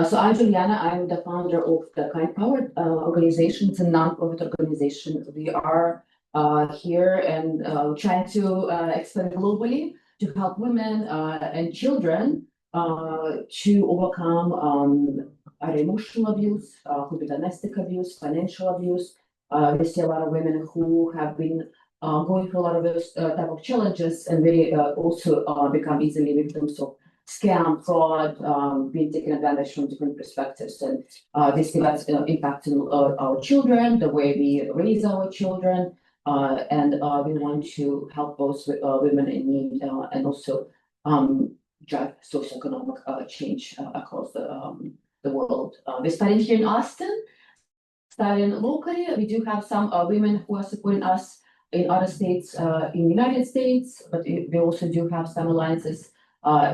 So I'm Juliana. I'm the founder of the Kind Power organization. It's a non-profit organization. We are here and trying to expand globally to help women and children to overcome either emotional abuse, could be domestic abuse, financial abuse. We see a lot of women who have been going through a lot of those type of challenges, and they also become easily victims of scam, fraud, being taken advantage from different perspectives. And this has impact on our children, the way we raise our children, and we want to help those women in need and also drive socioeconomic change across the world. We're starting here in Austin, starting locally. We do have some women who are supporting us in other states in the United States, but we also do have some alliances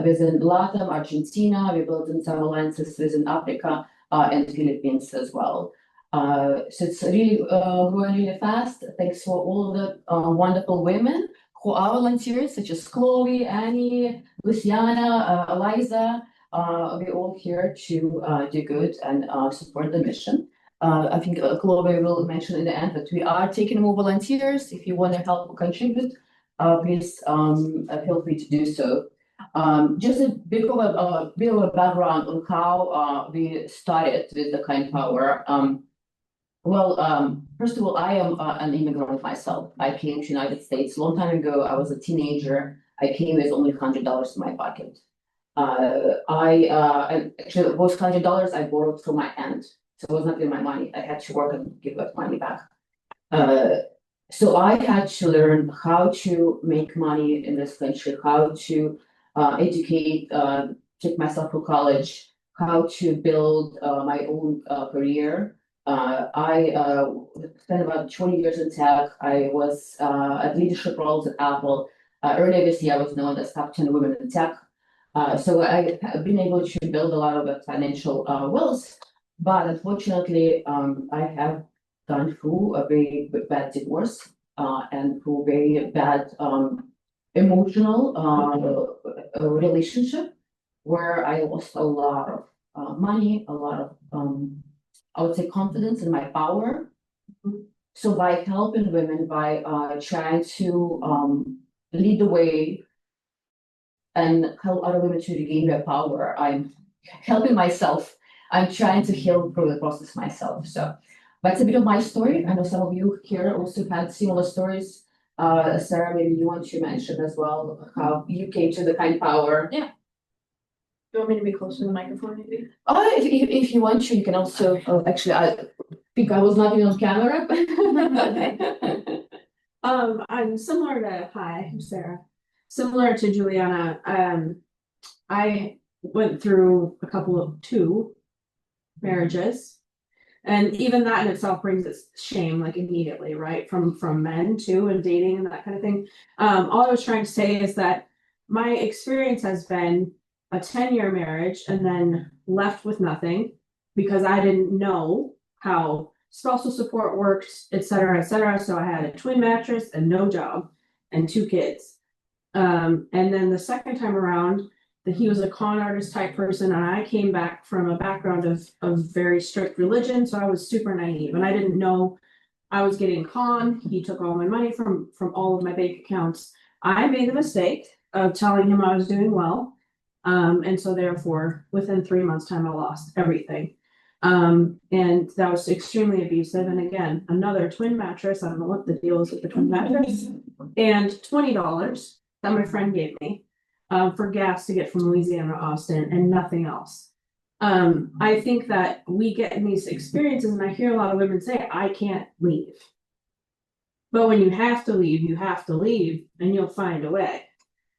within Latin, Argentina. We're building some alliances within Africa and Philippines as well. So it's really growing really fast. Thanks for all the wonderful women who are volunteers, such as Chloe, Annie, Luciana, Eliza. We're all here to do good and support the mission. I think Chloe will mention in the end that we are taking more volunteers. If you want to help contribute, please feel free to do so. Just a bit of a background on how we started with the Kind Power. First of all, I am an immigrant myself. I came to the United States a long time ago. I was a teenager. I came with only $100 in my pocket. And actually, those $100 I borrowed from my aunt. So it was not even my money. I had to work and give that money back. So I had to learn how to make money in this country, how to educate, take myself to college, how to build my own career. I spent about 20 years in tech. I was at leadership roles at Apple. Earlier this year, I was known as top 10 women in tech. So I have been able to build a lot of financial wealth. But unfortunately, I have gone through a very bad divorce and through very bad emotional relationship where I lost a lot of money, a lot of, I would say, confidence in my power. So by helping women, by trying to lead the way and help other women to regain their power, I'm helping myself. I'm trying to heal through the process myself. So that's a bit of my story. I know some of you here also had similar stories. Sarah, maybe you want to mention as well how you came to the Kind Power. Yeah. Do you want me to be closer to the microphone, maybe? Oh, if you want to, you can also. Actually, I think I was not even on camera. I'm similar to. Hi, I'm Sarah. Similar to Juliana. I went through two marriages, and even that in itself brings its shame, like immediately, right? From men too, and dating and that kind of thing. All I was trying to say is that my experience has been a 10-year marriage and then left with nothing because I didn't know how spousal support worked, et cetera, et cetera. So I had a twin mattress and no job and 2 kids. And then the second time around, that he was a con artist type person, and I came back from a background of very strict religion, so I was super naive, and I didn't know I was getting conned. He took all my money from all of my bank accounts. I made the mistake of telling him I was doing well, and so therefore, within 3 months' time, I lost everything, and that was extremely abusive. And again, another twin mattress. I don't know what the deal is with the twin mattress, and $20 that my friend gave me. For gas to get from Louisiana to Austin and nothing else. I think that we get in these experiences, and I hear a lot of women say, I can't leave. But when you have to leave, and you'll find a way.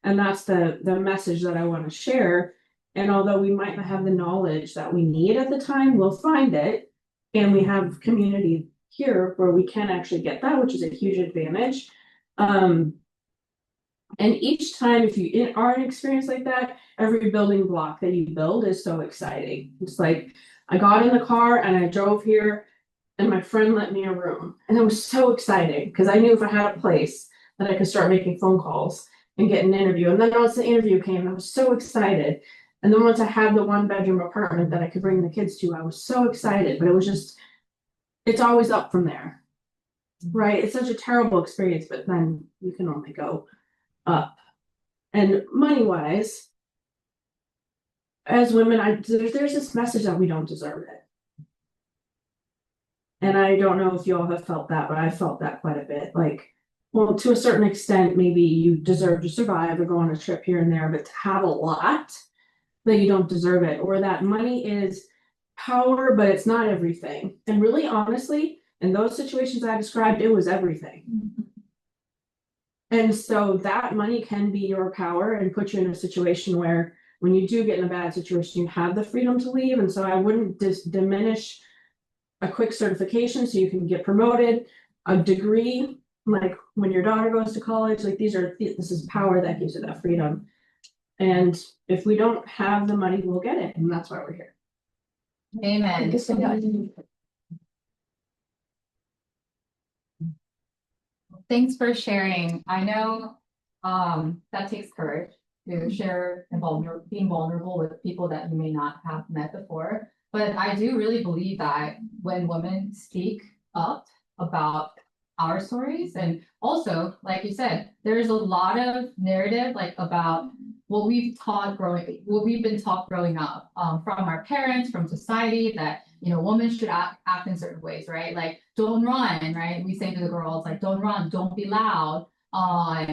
And that's the message that I want to share. And although we might not have the knowledge that we need at the time, we'll find it. And we have community here where we can actually get that, which is a huge advantage. And each time, if you are in an experience like that, every building block that you build is so exciting. It's like, I got in the car and I drove here and my friend lent me a room. And it was so exciting because I knew if I had a place that I could start making phone calls and get an interview. And then once the interview came, I was so excited. And then once I had the 1-bedroom apartment that I could bring the kids to, I was so excited, but it was just, it's always up from there. Right? It's such a terrible experience, but then you can only go up. And money wise, as women, there's this message that we don't deserve it. And I don't know if you all have felt that, but I felt that quite a bit. Like, well, to a certain extent, maybe you deserve to survive or go on a trip here and there, but to have a lot, that you don't deserve it, or that money is power, but it's not everything. And really, honestly, in those situations I described, it was everything. And so that money can be your power and put you in a situation where when you do get in a bad situation, you have the freedom to leave. And so I wouldn't diminish a quick certification so you can get promoted, a degree, like when your daughter goes to college, like this is power that gives you that freedom. And if we don't have the money, we'll get it. And that's why we're here. Amen. Thanks for sharing. I know that takes courage to share and being vulnerable with people that you may not have met before. But I do really believe that when women speak up about our stories, and also, like you said, there's a lot of narrative like about what we've been taught growing up from our parents, from society, that women should act in certain ways, right? Like don't run, right? We say to the girls like don't run, don't be loud,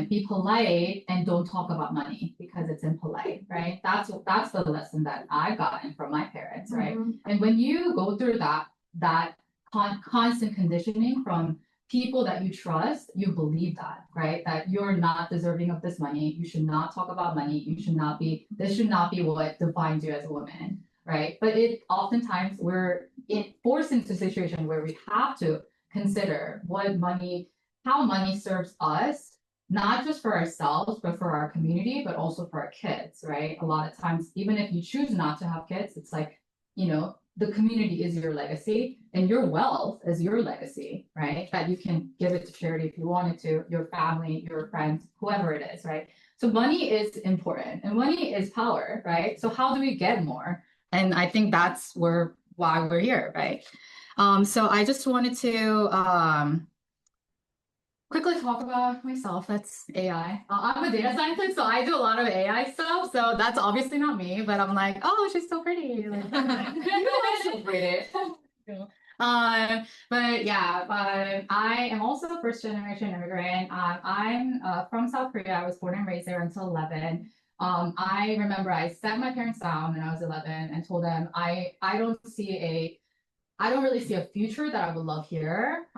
be polite, and don't talk about money because it's impolite, right? That's the lesson that I've gotten from my parents, right? Mm-hmm. And when you go through that constant conditioning from people that you trust, you believe that, right? That you're not deserving of this money. You should not talk about money. This should not be what defines you as a woman, right? But oftentimes we're forced into a situation where we have to consider how money serves us, not just for ourselves, but for our community, but also for our kids, right? A lot of times, even if you choose not to have kids, it's like, the community is your legacy and your wealth is your legacy, right? That you can give it to charity if you wanted to, your family, your friends, whoever it is, right? So money is important and money is power, right? So how do we get more? And I think that's why we're here, right? So I just wanted to quickly talk about myself. That's AI. I'm a data scientist, so I do a lot of AI stuff. So that's obviously not me, but I'm like, oh, she's so pretty. Like, so pretty. But yeah, I am also a first generation immigrant. I'm from South Korea. I was born and raised there until 11. I remember I sat my parents down when I was 11 and told them I don't really see a future that I would love here.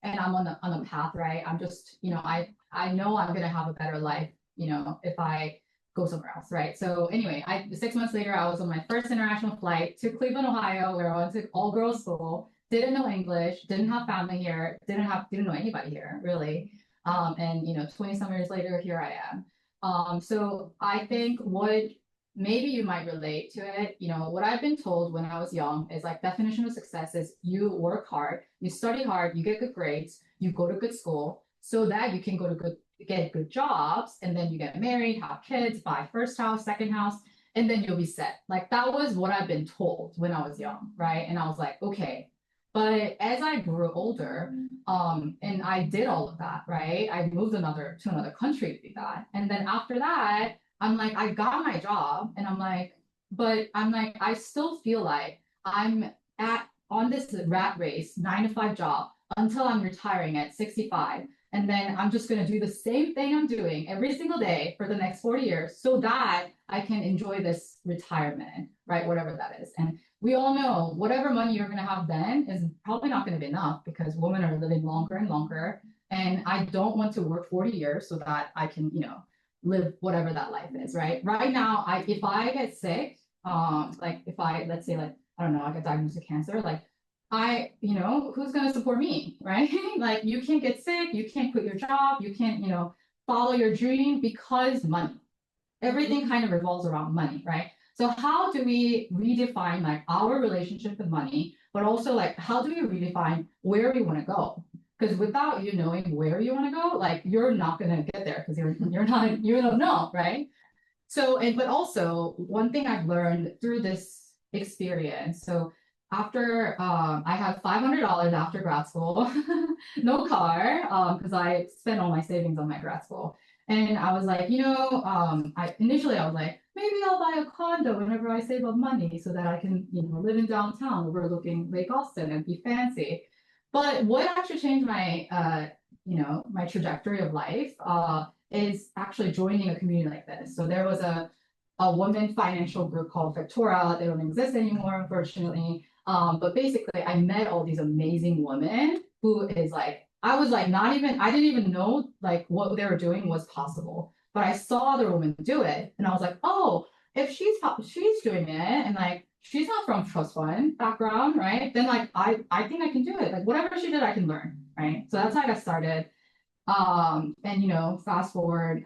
And I'm on the path, right? I'm just, I know I'm gonna have a better life, if I go somewhere else, right? So anyway, 6 months later, I was on my first international flight to Cleveland, Ohio, where I went to all girls school, didn't know English, didn't have family here, didn't know anybody here, really. And 20 some years later, here I am. So I think maybe you might relate to it. What I've been told when I was young is like definition of success is you work hard, you study hard, you get good grades, you go to good school so that you can get good jobs, and then you get married, have kids, buy first house, second house, and then you'll be set. Like that was what I've been told when I was young, right? And I was like, okay. But as I grew older, and I did all of that, right? I moved to another country to do that. And then after that, I'm like, I got my job and I still feel like I'm on this rat race, 9 to 5 job until I'm retiring at 65. And then I'm just going to do the same thing I'm doing every single day for the next 40 years so that I can enjoy this retirement, right? Whatever that is. And we all know whatever money you're going to have then is probably not going to be enough because women are living longer and longer. And I don't want to work 40 years so that I can, live whatever that life is, right? Right now, if I get sick, let's say I don't know, I get diagnosed with cancer, like who's gonna support me, right? Like you can't get sick, you can't quit your job, you can't, follow your dream because money. Everything kind of revolves around money, right? So how do we redefine like our relationship with money, but also like how do we redefine where we want to go? Because without you knowing where you want to go, like you're not gonna get there because you don't know, right? but also one thing I've learned through this experience. So after I have $500 after grad school, no car, because I spent all my savings on my grad school. And I was like, initially I was like, maybe I'll buy a condo whenever I save up money so that I can, live in downtown overlooking Lake Austin and be fancy. But what actually changed my, my trajectory of life is actually joining a community like this. So there was a women financial group called Victoria. They don't exist anymore, unfortunately. But basically, I met all these amazing women who is like, I didn't even know like what they were doing was possible. But I saw other women do it, and I was like, oh, if she's doing it, and like she's not from trust fund background, right? Then like I think I can do it. Like whatever she did, I can learn, right? So that's how I got started. And fast forward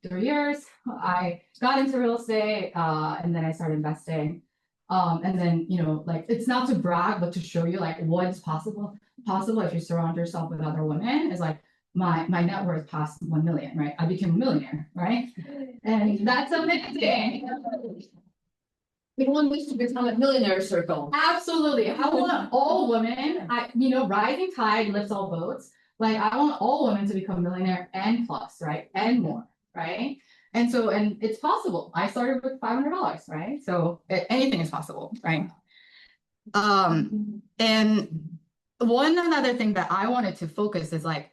3 years, I got into real estate, and then I started investing. And then, like it's not to brag, but to show you like what is possible if you surround yourself with other women is like my net worth passed 1 million, right? I became a millionaire, right? And that's amazing. Everyone needs to become a millionaire circle. Absolutely. I want all women, rising tide lifts all boats. Like I want all women to become millionaire and plus, right? And more, right? And it's possible. I started with $500, right? So anything is possible, right? And one another thing that I wanted to focus is like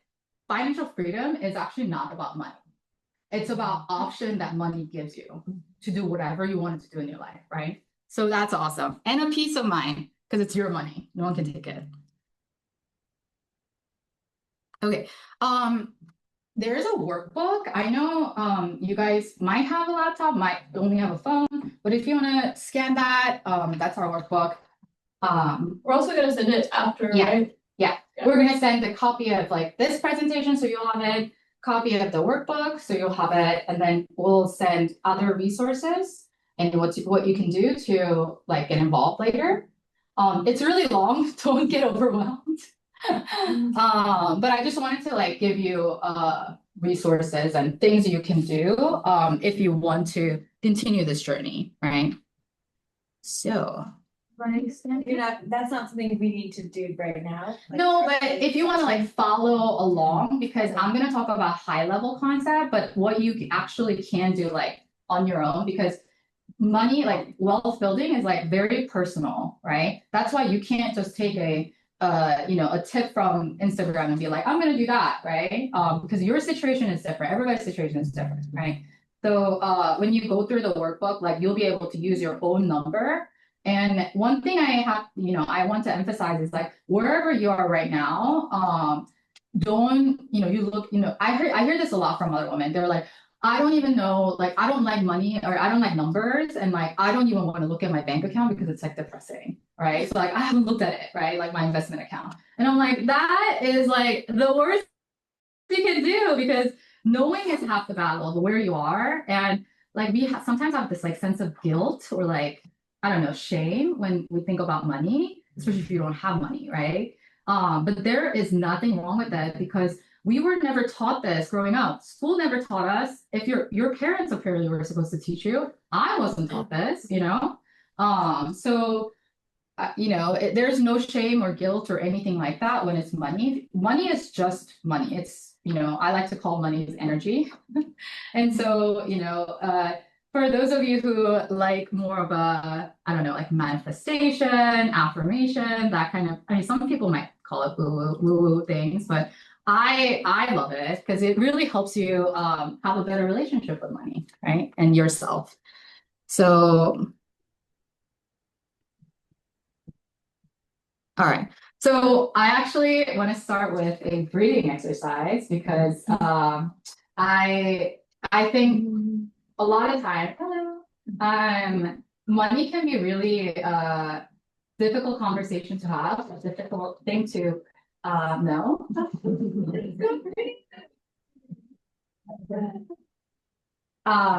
financial freedom is actually not about money. It's about option that money gives you to do whatever you wanted to do in your life, right? So that's awesome. And a peace of mind because it's your money. No one can take it. Okay. There is a workbook. I know you guys might have a laptop, might only have a phone, but if you want to scan that, that's our workbook. We're also going to send it after, yeah, right? Yeah. We're going to send a copy of like this presentation, so you'll have it, copy of the workbook, so you'll have it, and then we'll send other resources and what you can do to like get involved later. It's really long, don't get overwhelmed. But I just wanted to like give you resources and things you can do if you want to continue this journey, right? So that's not something we need to do right now. no, but if you want to like follow along, because I'm going to talk about high level concept, but what you actually can do like on your own, because money, like wealth building is like very personal, right? That's why you can't just take a tip from Instagram and be like, I'm going to do that, right? Because your situation is different. Everybody's situation is different, right? So when you go through the workbook, like you'll be able to use your own number. And one thing I want to emphasize is like wherever you are right now, don't, you look, I hear this a lot from other women. They're like, I don't even know, like, I don't like money or I don't like numbers. And like, I don't even want to look at my bank account because it's like depressing, right? So like, I haven't looked at it, right? Like my investment account. And I'm like, that is like the worst you can do because knowing is half the battle of where you are. And like, we sometimes have this like sense of guilt or like, I don't know, shame when we think about money, especially if you don't have money, right? But there is nothing wrong with that because we were never taught this growing up. School never taught us. If your parents apparently were supposed to teach you, I wasn't taught this, there's no shame or guilt or anything like that when it's money. Money is just money. It's, I like to call money energy. And so, for those of you who like more of a, I don't know, like manifestation, affirmation, that kind of, I mean, some people might call it woo-woo things, but I love it because it really helps you have a better relationship with money, right? And yourself. So, all right. So I actually want to start with a breathing exercise because I think a lot of time, money can be really difficult conversation to have, a difficult thing to know.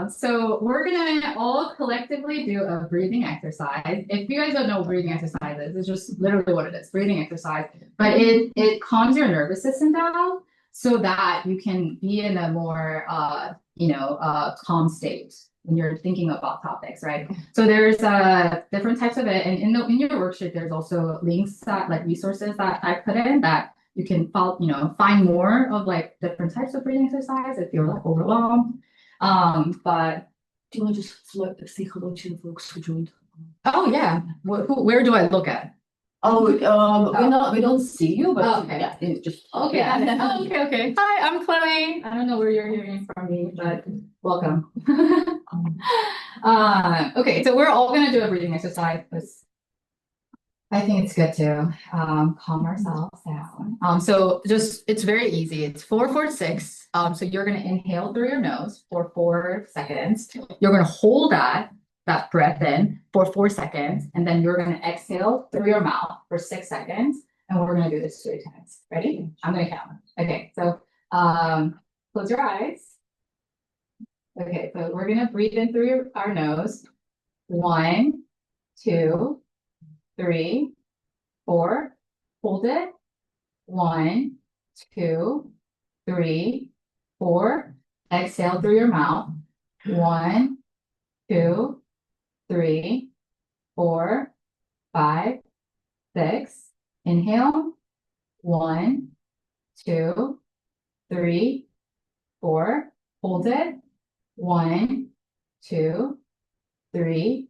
So we're gonna all collectively do a breathing exercise. If you guys don't know what breathing exercise is, it's just literally what it is, breathing exercise. But it calms your nervous system down so that you can be in a more calm state. when you're thinking about topics, right? So there's different types of it, and in your worksheet, there's also links that like resources that I put in that you can follow, find more of like different types of breathing exercise if you're like overwhelmed. But Do you want to just say hello to the folks who joined? oh yeah, where do I look at? Oh, we don't see you, but Oh, okay. yeah, it just Okay. yeah. Oh, okay. Hi, I'm Chloe. I don't know where you're hearing from me, but welcome. Okay, so we're all gonna do a breathing exercise because I think it's good to calm ourselves down. So just it's very easy. It's 4-4-6. So you're gonna inhale through your nose for 4 seconds. You're gonna hold that breath in for 4 seconds, and then you're gonna exhale through your mouth for 6 seconds. And we're gonna do this 3 times. Ready? I'm gonna count. Okay, so close your eyes. Okay, so we're gonna breathe in through our nose. 1, 2, 3, 4. Hold it. 1, 2, 3, 4. Exhale through your mouth. 1, 2, 3, 4, 5, 6. Inhale. 1, 2, 3, 4. Hold it. 1, 2, 3,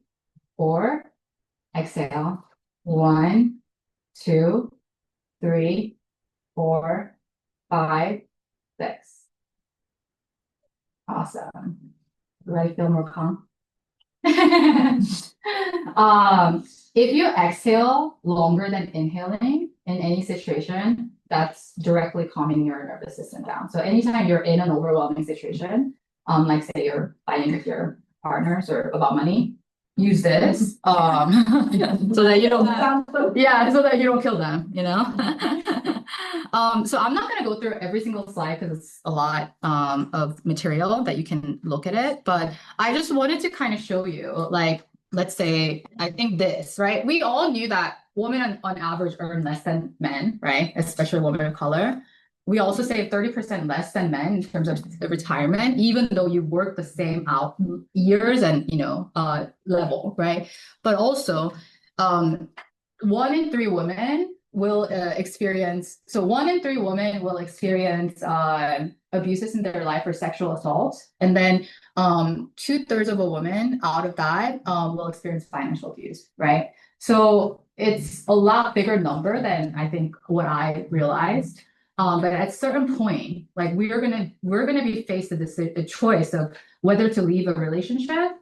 4. Exhale. 1, 2, 3, 4, 5, 6. Awesome. Ready to feel more calm? If you exhale longer than inhaling in any situation, that's directly calming your nervous system down. So anytime you're in an overwhelming situation, like say you're fighting with your partners or about money, use this so that you don't so that you don't kill them, so I'm not going to go through every single slide because it's a lot of material that you can look at it, but I just wanted to kind of show you, like, let's say, I think this, right? We all knew that women on average earn less than men, right? Especially women of color. We also save 30% less than men in terms of the retirement, even though you work the same out years and, level, right? But also, 1 in 3 women will experience abuses in their life or sexual assault. And then 2/3 of a woman out of that will experience financial abuse, right? So it's a lot bigger number than I think what I realized. But at a certain point, like we're gonna be faced with a choice of whether to leave a relationship.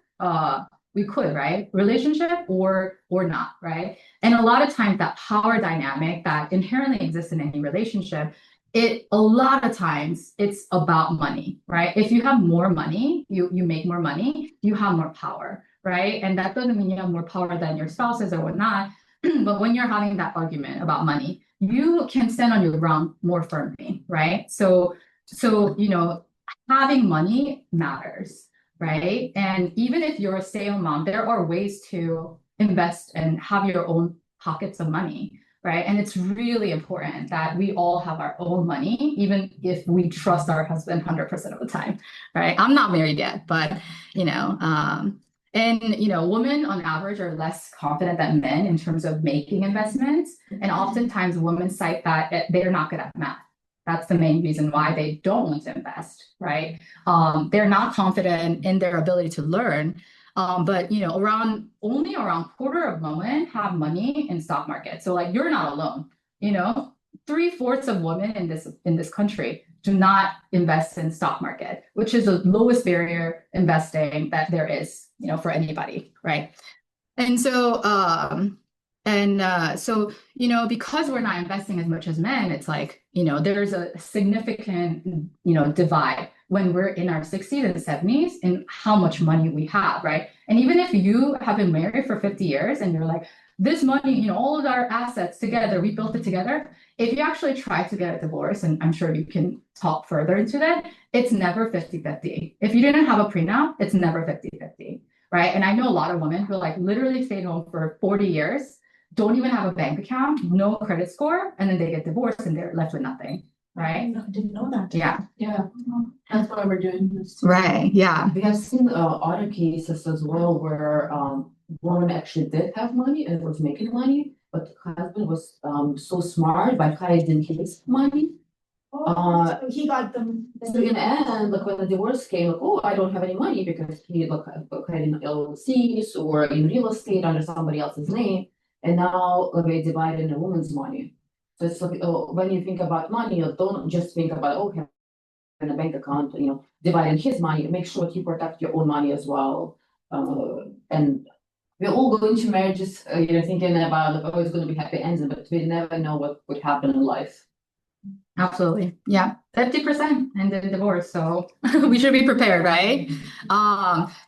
We could, right? Relationship or not, right? And a lot of times that power dynamic that inherently exists in any relationship, a lot of times it's about money, right? If you have more money, you make more money, you have more power, right? And that doesn't mean you have more power than your spouses or whatnot. But when you're having that argument about money, you can stand on your ground more firmly, right? So having money matters, right? And even if you're a stay-at-home mom, there are ways to invest and have your own pockets of money, right? And it's really important that we all have our own money, even if we trust our husband 100% of the time, right? I'm not married yet, but women on average are less confident than men in terms of making investments. And oftentimes women cite that they're not good at math. That's the main reason why they don't want to invest, right? They're not confident in their ability to learn. But only around quarter of women have money in stock market. So like you're not alone. 3/4 of women in this country do not invest in stock market, which is the lowest barrier investing that there is, for anybody, right? And so because we're not investing as much as men, it's like, there's a significant, divide when we're in our 60s and 70s in how much money we have, right? And even if you have been married for 50 years and you're like, this money, all of our assets together, we built it together. If you actually try to get a divorce, and I'm sure you can talk further into that, it's never 50-50. If you didn't have a prenup, it's never 50-50, right? And I know a lot of women who like literally stayed home for 40 years, don't even have a bank account, no credit score, and then they get divorced and they're left with nothing, right? I didn't know that. Yeah, Yeah, That's why we're doing this. right, yeah. we have seen other cases as well where woman actually did have money and was making money, but the husband was so smart by hiding his money. So he got them. So in the end, like when the divorce came, like, oh, I don't have any money because he had in LLCs or in real estate under somebody else's name, and now like, they divided the woman's money. So it's like when you think about money, you don't just think about having a bank account, dividing his money. Make sure you protect your own money as well. And we're all going to marriages, thinking about like, oh, it's going to be happy ending, but we never know what would happen in life. Absolutely. Yeah. 50% ended in divorce. So we should be prepared, right?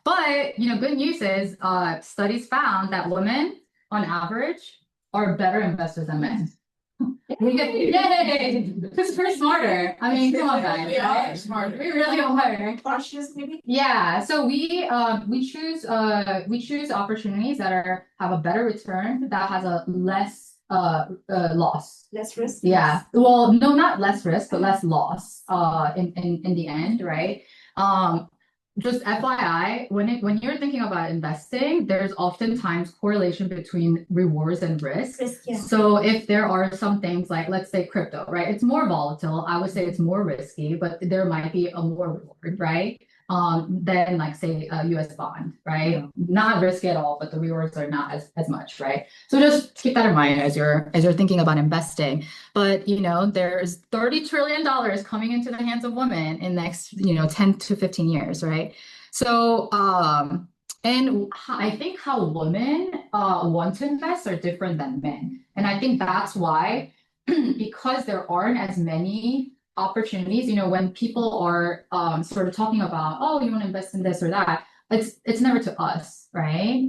But good news is studies found that women on average are better investors than men. Yay! Because we're smarter. I mean, come on, guys. We are right? smarter. We really are. Cautious, maybe? Yeah, so we choose opportunities that have a better return that has a less loss. Less risk? Yeah, well, no, not less risk, but less loss in the end, right? Just FYI, when you're thinking about investing, there's oftentimes correlation between rewards and risk. Risk, yeah. So if there are some things like, let's say crypto, right? It's more volatile. I would say it's more risky, but there might be a more reward, right? Than like say a US bond, right? Yeah. Not risky at all, but the rewards are not as much, right? So just keep that in mind as you're thinking about investing. But there's $30 trillion coming into the hands of women in the next 10 to 15 years, right? So and I think how women want to invest are different than men. And I think that's why because there aren't as many opportunities, when people are sort of talking about, oh, you want to invest in this or that, it's never to us, right?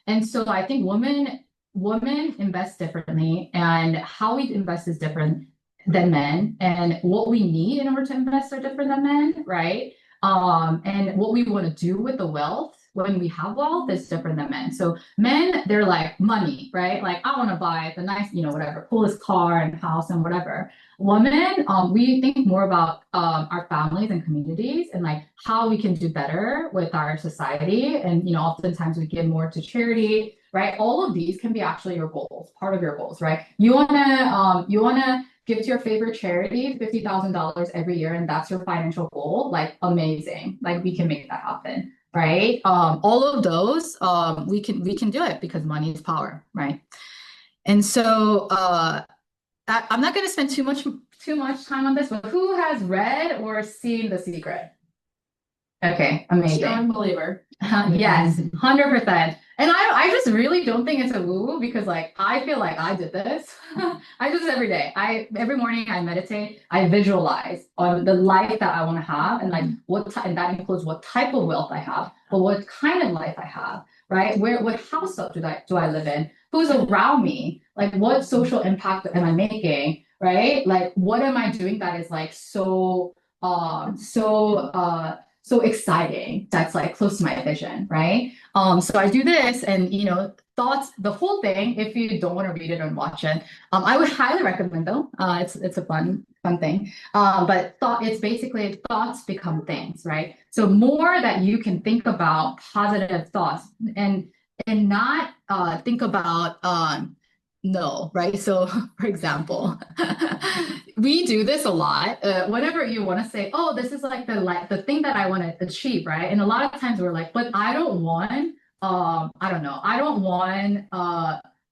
And so I think women invest differently, and how we invest is different than men, and what we need in order to invest are different than men, right? And what we want to do with the wealth when we have wealth is different than men. So men, they're like money, right? Like I want to buy the nice, whatever, coolest car and house and whatever. Women, we think more about our families and communities and like how we can do better with our society. And oftentimes we give more to charity, right? All of these can be actually your goals, part of your goals, right? You wanna give to your favorite charity $50,000 every year, and that's your financial goal. Like amazing, like we can make that happen, right? All of those, we can do it because money is power, right? And so I'm not going to spend too much time on this, but who has read or seen The Secret? Okay, amazing. Strong believer. Yes, 100%. And I just really don't think it's a woo because like I feel like I did this. I do this every day. Every morning I meditate, I visualize on the life that I want to have and like and that includes what type of wealth I have, but what kind of life I have, right? What house do I live in? Who's around me? Like what social impact am I making? Right? Like what am I doing that is like so exciting, that's like close to my vision, right? So I do this and thoughts, the whole thing, if you don't want to read it and watch it, I would highly recommend though. It's a fun thing. But it's basically thoughts become things, right? So more that you can think about positive thoughts and not think about no, right? So for example, we do this a lot. Whenever you want to say, oh, this is like the thing that I want to achieve, right? And a lot of times we're like, but I don't want, I don't know, I don't want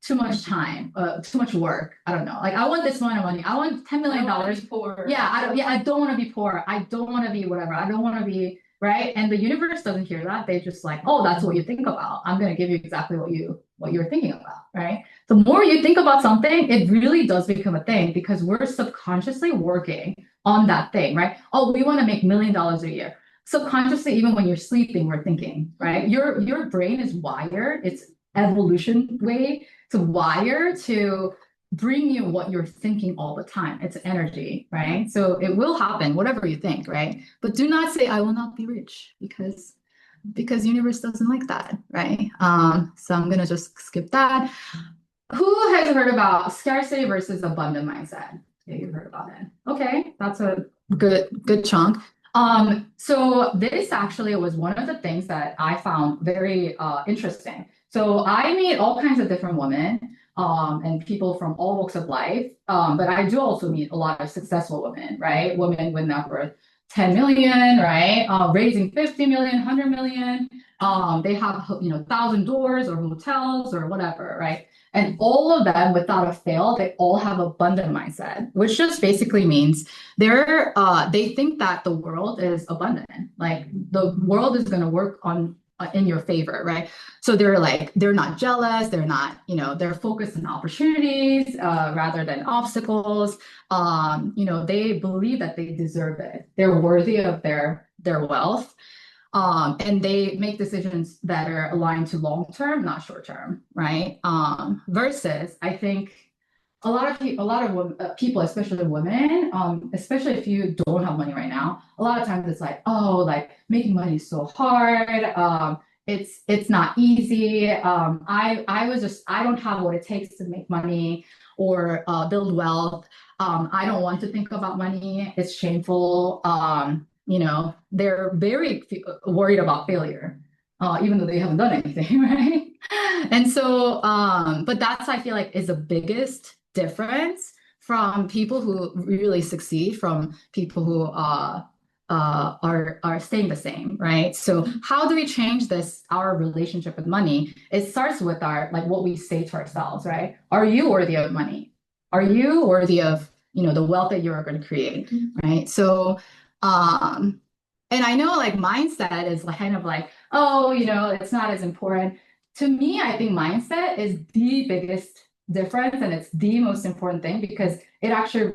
too much time, too much work. I don't know. Like I want this amount of money. I want $10 million. Poor. Yeah, I don't want to be poor. I don't want to be whatever. I don't want to be right. And the universe doesn't hear that. They just like, oh, that's what you think about. I'm gonna give you exactly what you're thinking about, right? The more you think about something, it really does become a thing because we're subconsciously working on that thing, right? Oh, we want to make $1 million a year. Subconsciously, even when you're sleeping, we're thinking, right? Your brain is wired. It's evolution way to wire to bring you what you're thinking all the time. It's energy, right? So it will happen, whatever you think, right? But do not say, I will not be rich because universe doesn't like that, right? So I'm gonna just skip that. Who has heard about scarcity versus abundant mindset? Yeah, you heard about it. Okay, that's a good chunk. So this actually was one of the things that I found very interesting. So I meet all kinds of different women and people from all walks of life. But I do also meet a lot of successful women, right? Women with net worth 10 million, right? Raising 50 million, 100 million. They have, 1,000 doors or hotels or whatever, right? And all of them, without a fail, they all have abundant mindset, which just basically means they think that the world is abundant, like the world is going to work on in your favor, right? So they're not jealous, they're not, they're focused on opportunities rather than obstacles. They believe that they deserve it, they're worthy of their wealth. And they make decisions that are aligned to long term, not short term, right? Versus, I think a lot of people, especially women, especially if you don't have money right now, a lot of times it's like, oh, like making money is so hard. It's not easy. I don't have what it takes to make money or build wealth. I don't want to think about money. It's shameful. They're very worried about failure, even though they haven't done anything, right? And so, but that's, I feel like, is the biggest difference from people who really succeed from people who are staying the same, right? So how do we change our relationship with money? It starts with what we say to ourselves, right? Are you worthy of money? Are you worthy of, the wealth that you're going to create, right? So, and I know mindset is kind of oh, it's not as important. To me, I think mindset is the biggest difference, and it's the most important thing because it actually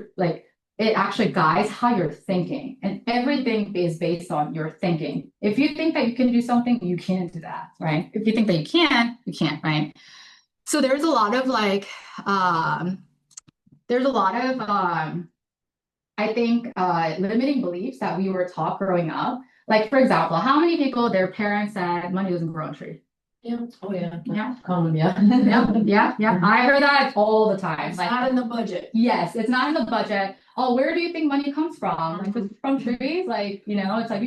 guides how you're thinking, and everything is based on your thinking. If you think that you can do something, you can do that, right? If you think that you can't, right? So there's a lot of I think limiting beliefs that we were taught growing up. Like, for example, how many people, their parents said money doesn't grow on trees? Yeah. Oh yeah. Yeah. Yeah. Yeah. I heard that all the time. It's not in the budget. Yes, it's not in the budget. Oh, where do you think money comes from? From trees? It's like you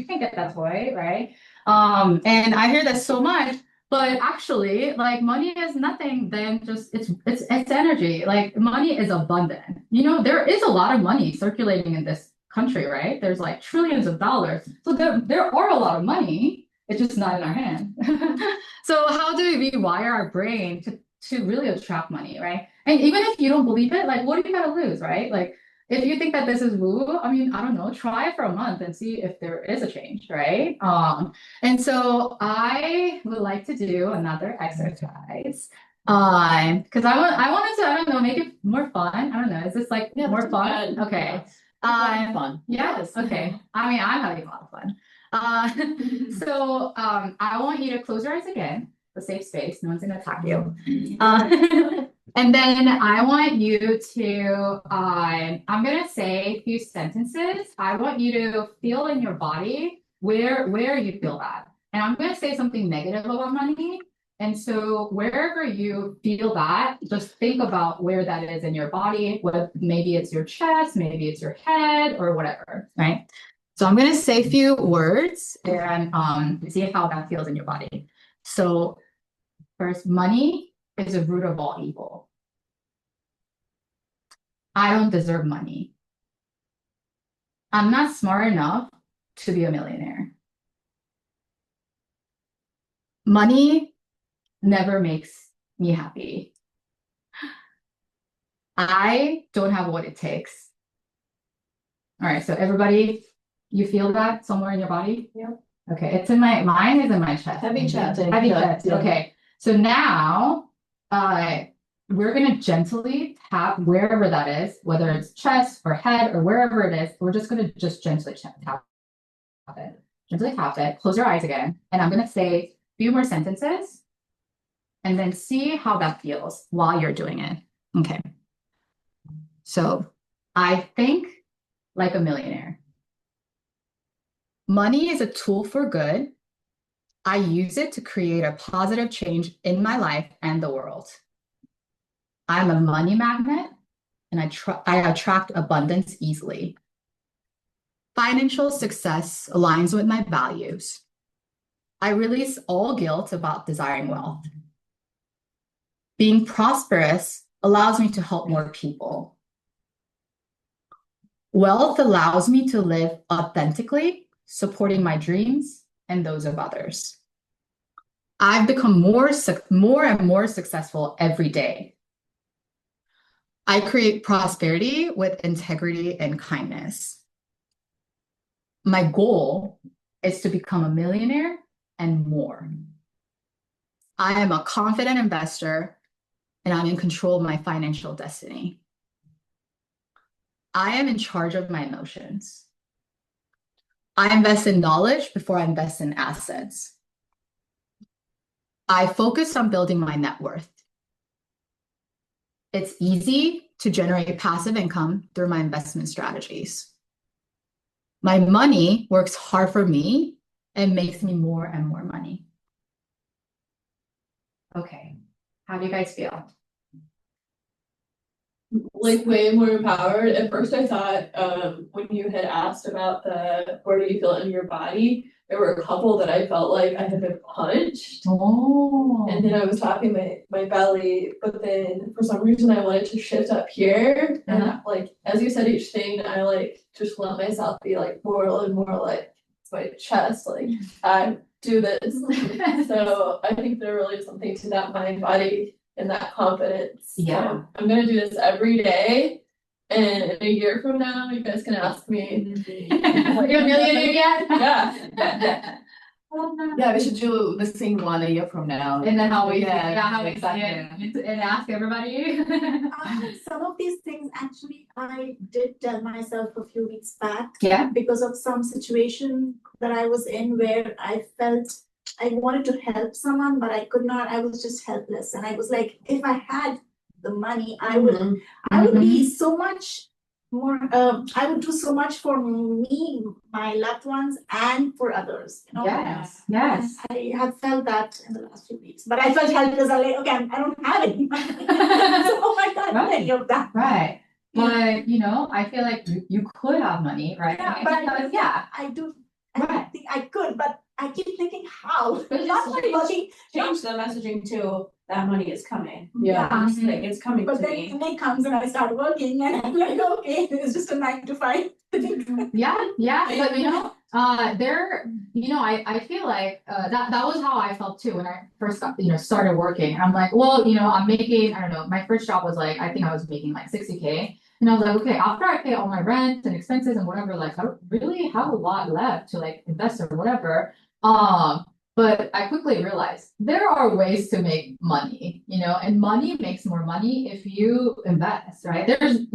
can't get that toy, right? And I hear that so much. But actually, money is nothing than just it's energy. Money is abundant. There is a lot of money circulating in this country, right? There's trillions of dollars. So there are a lot of money. It's just not in our hand. So how do we rewire our brain to really attract money, right? And even if you don't believe it, what do you got to lose, right? If you think that this is woo, I mean, I don't know, try it for a month and see if there is a change, right? And so I would like to do another exercise. Because I wanted to, I don't know, make it more fun. I don't know. Is this more fun? Good. Okay. Fun. Yes. Okay. I mean, I'm having a lot of fun. So I want you to close your eyes again, a safe space. No one's gonna attack you. And then I want you to, I'm gonna say a few sentences. I want you to feel in your body where you feel that. And I'm gonna say something negative about money. And so wherever you feel that, just think about where that is in your body. Maybe it's your chest, maybe it's your head, or whatever, right? So I'm gonna say a few words and see how that feels in your body. So first, money is the root of all evil. I don't deserve money. I'm not smart enough to be a millionaire. Money never makes me happy. I don't have what it takes. All right, so everybody, you feel that somewhere in your body? Yeah. Okay, it's in mine is in my chest. Heavy chest. Heavy chest. Yeah. Okay, so now we're gonna gently tap wherever that is, whether it's chest or head or wherever it is. We're just gonna gently tap it. Gently tap it. Close your eyes again, and I'm gonna say a few more sentences, and then see how that feels while you're doing it. Okay. So I think like a millionaire. Money is a tool for good. I use it to create a positive change in my life and the world. I'm a money magnet. and I attract abundance easily. Financial success aligns with my values. I release all guilt about desiring wealth. Being prosperous allows me to help more people. Wealth allows me to live authentically, supporting my dreams and those of others. I've become more and more successful every day. I create prosperity with integrity and kindness. My goal is to become a millionaire and more. I am a confident investor and I'm in control of my financial destiny. I am in charge of my emotions. I invest in knowledge before I invest in assets. I focus on building my net worth. It's easy to generate passive income through my investment strategies. My money works hard for me and makes me more and more money. Okay, how do you guys feel? Like way more empowered. At first I thought when you had asked about the where do you feel in your body, there were a couple that I felt like I had been punched. Oh. And then I was talking my belly, but then for some reason I wanted to shift up here. And like as you said each thing, I like just let myself be like more and more like my chest, like I do this. So I think there really is something to that mind body and that confidence. Yeah. I'm gonna do this every day. And in a year from now, you guys can ask me. Are you a millionaire yet? Yeah. Yeah, we should do the same one a year from now. And then how we Yeah, exactly. And ask everybody. Some of these things actually I did tell myself a few weeks back. Yeah. Because of some situation that I was in where I felt I wanted to help someone, but I could not. I was just helpless. And I was like, if I had the money, I would be so much more, I would do so much for me, my loved ones, and for others. You know? Yes. I have felt that in the last few weeks, but I felt helpless. I'm like, okay, I don't have any money. So, oh my God, any of that. Right. But I feel like you could have money, right? Yeah, but I do. I think I could, but I keep thinking how. Change the messaging to that money is coming. Yeah. Like it's coming But to then me. when it comes and I start working and I'm like, okay, it's just a 9 to 5. Yeah. But I feel like that was how I felt too when I first got, started working. I'm like, well, I'm making, I don't know, my first job was like, I think I was making like 60K. And I was like, okay, after I pay all my rent and expenses and whatever, like I don't really have a lot left to like invest or whatever. But I quickly realized there are ways to make money, and money makes more money if you invest, right? There's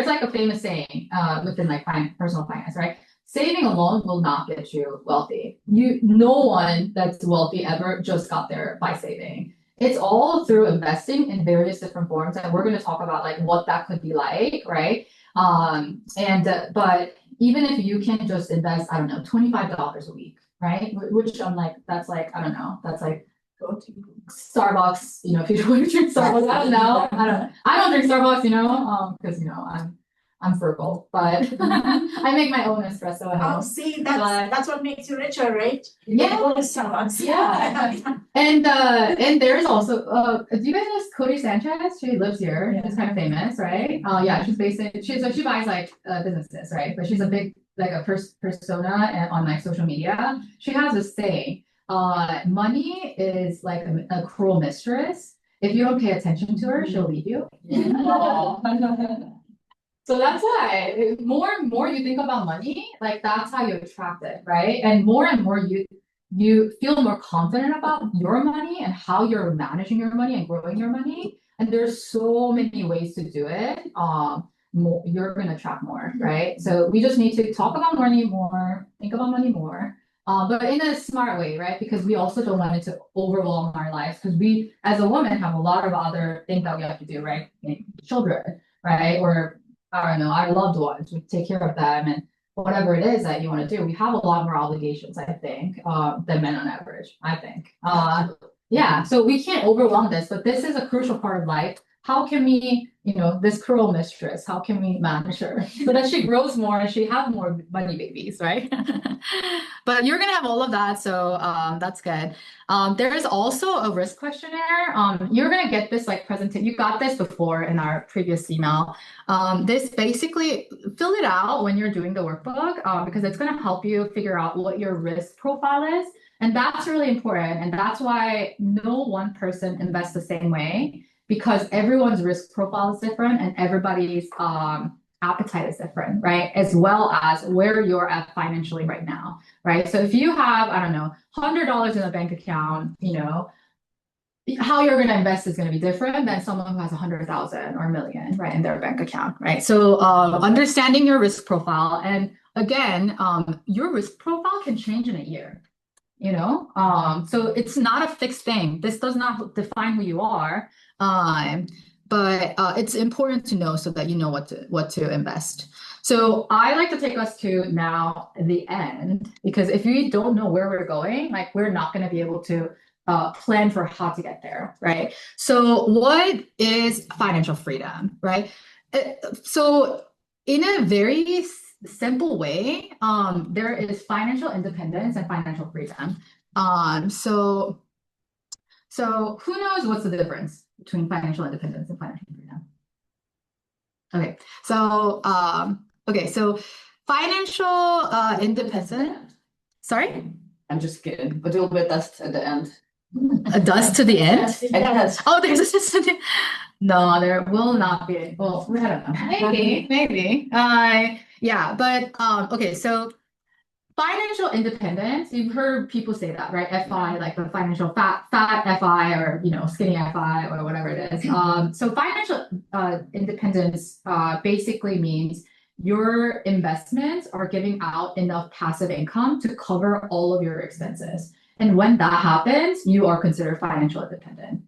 like a famous saying within like personal finance, right? Saving alone will not get you wealthy. No one that's wealthy ever just got there by saving. It's all through investing in various different forms, and we're going to talk about like what that could be like, right? But even if you can just invest, I don't know, $25 a week, right? Which I'm like, that's like, I don't know, that's like Starbucks, if you drink Starbucks, I don't know. I don't drink Starbucks, because I'm frugal, but I make my own espresso at home. Oh, see, that's what makes you richer, right? Yeah. Go to Starbucks. Yeah. And there's also do you guys know Cody Sanchez? She lives here. Yeah. She's kind of famous, right? Yeah, she's based in she buys like businesses, right? But she's a big like a persona and on like social media. She has this saying, money is like a cruel mistress. If you don't pay attention to her, she'll leave you. So that's why more and more you think about money, like that's how you attract it, right? And more you feel more confident about your money and how you're managing your money and growing your money. And there's so many ways to do it. You're gonna attract more, right? So we just need to talk about money more, think about money more, but in a smart way, right? Because we also don't want it to overwhelm our lives, because we as a woman have a lot of other things that we have to do, right? Children, right? Or I don't know, our loved ones, we take care of them and whatever it is that you want to do. We have a lot more obligations, I think, than men on average, I think. Yeah, so we can't overwhelm this, but this is a crucial part of life. how can we, this cruel mistress, how can we manage her so that she grows more and she have more bunny babies, right? But you're gonna have all of that, so that's good. There is also a risk questionnaire. You're gonna get this like presentation. You got this before in our previous email. This basically fill it out when you're doing the workbook because it's gonna help you figure out what your risk profile is. And that's really important. And that's why no one person invests the same way, because everyone's risk profile is different and everybody's appetite is different, right? As well as where you're at financially right now, right? So if you have, I don't know, $100 in a bank account, how you're going to invest is going to be different than someone who has 100,000 or a million, right, in their bank account, right? So understanding your risk profile, and again, your risk profile can change in a year. So it's not a fixed thing. This does not define who you are, but it's important to know so that you know what to invest. So I like to take us to now the end, because if we don't know where we're going, like we're not going to be able to plan for how to get there, right? So what is financial freedom, right? So in a very simple way, there is financial independence and financial freedom. So who knows what's the difference between financial independence and financial freedom? Okay, so so financial independence. Sorry? I'm just kidding. A little bit dust at the end. A dust to the end? Yes. Oh, there's a dust to the. No, there will not be. Well, I don't know. Maybe. Yeah, but okay, so financial independence, you've heard people say that, right? FI, like the financial fat FI, or skinny FI, or whatever it is. So financial independence basically means your investments are giving out enough passive income to cover all of your expenses. And when that happens, you are considered financial independent.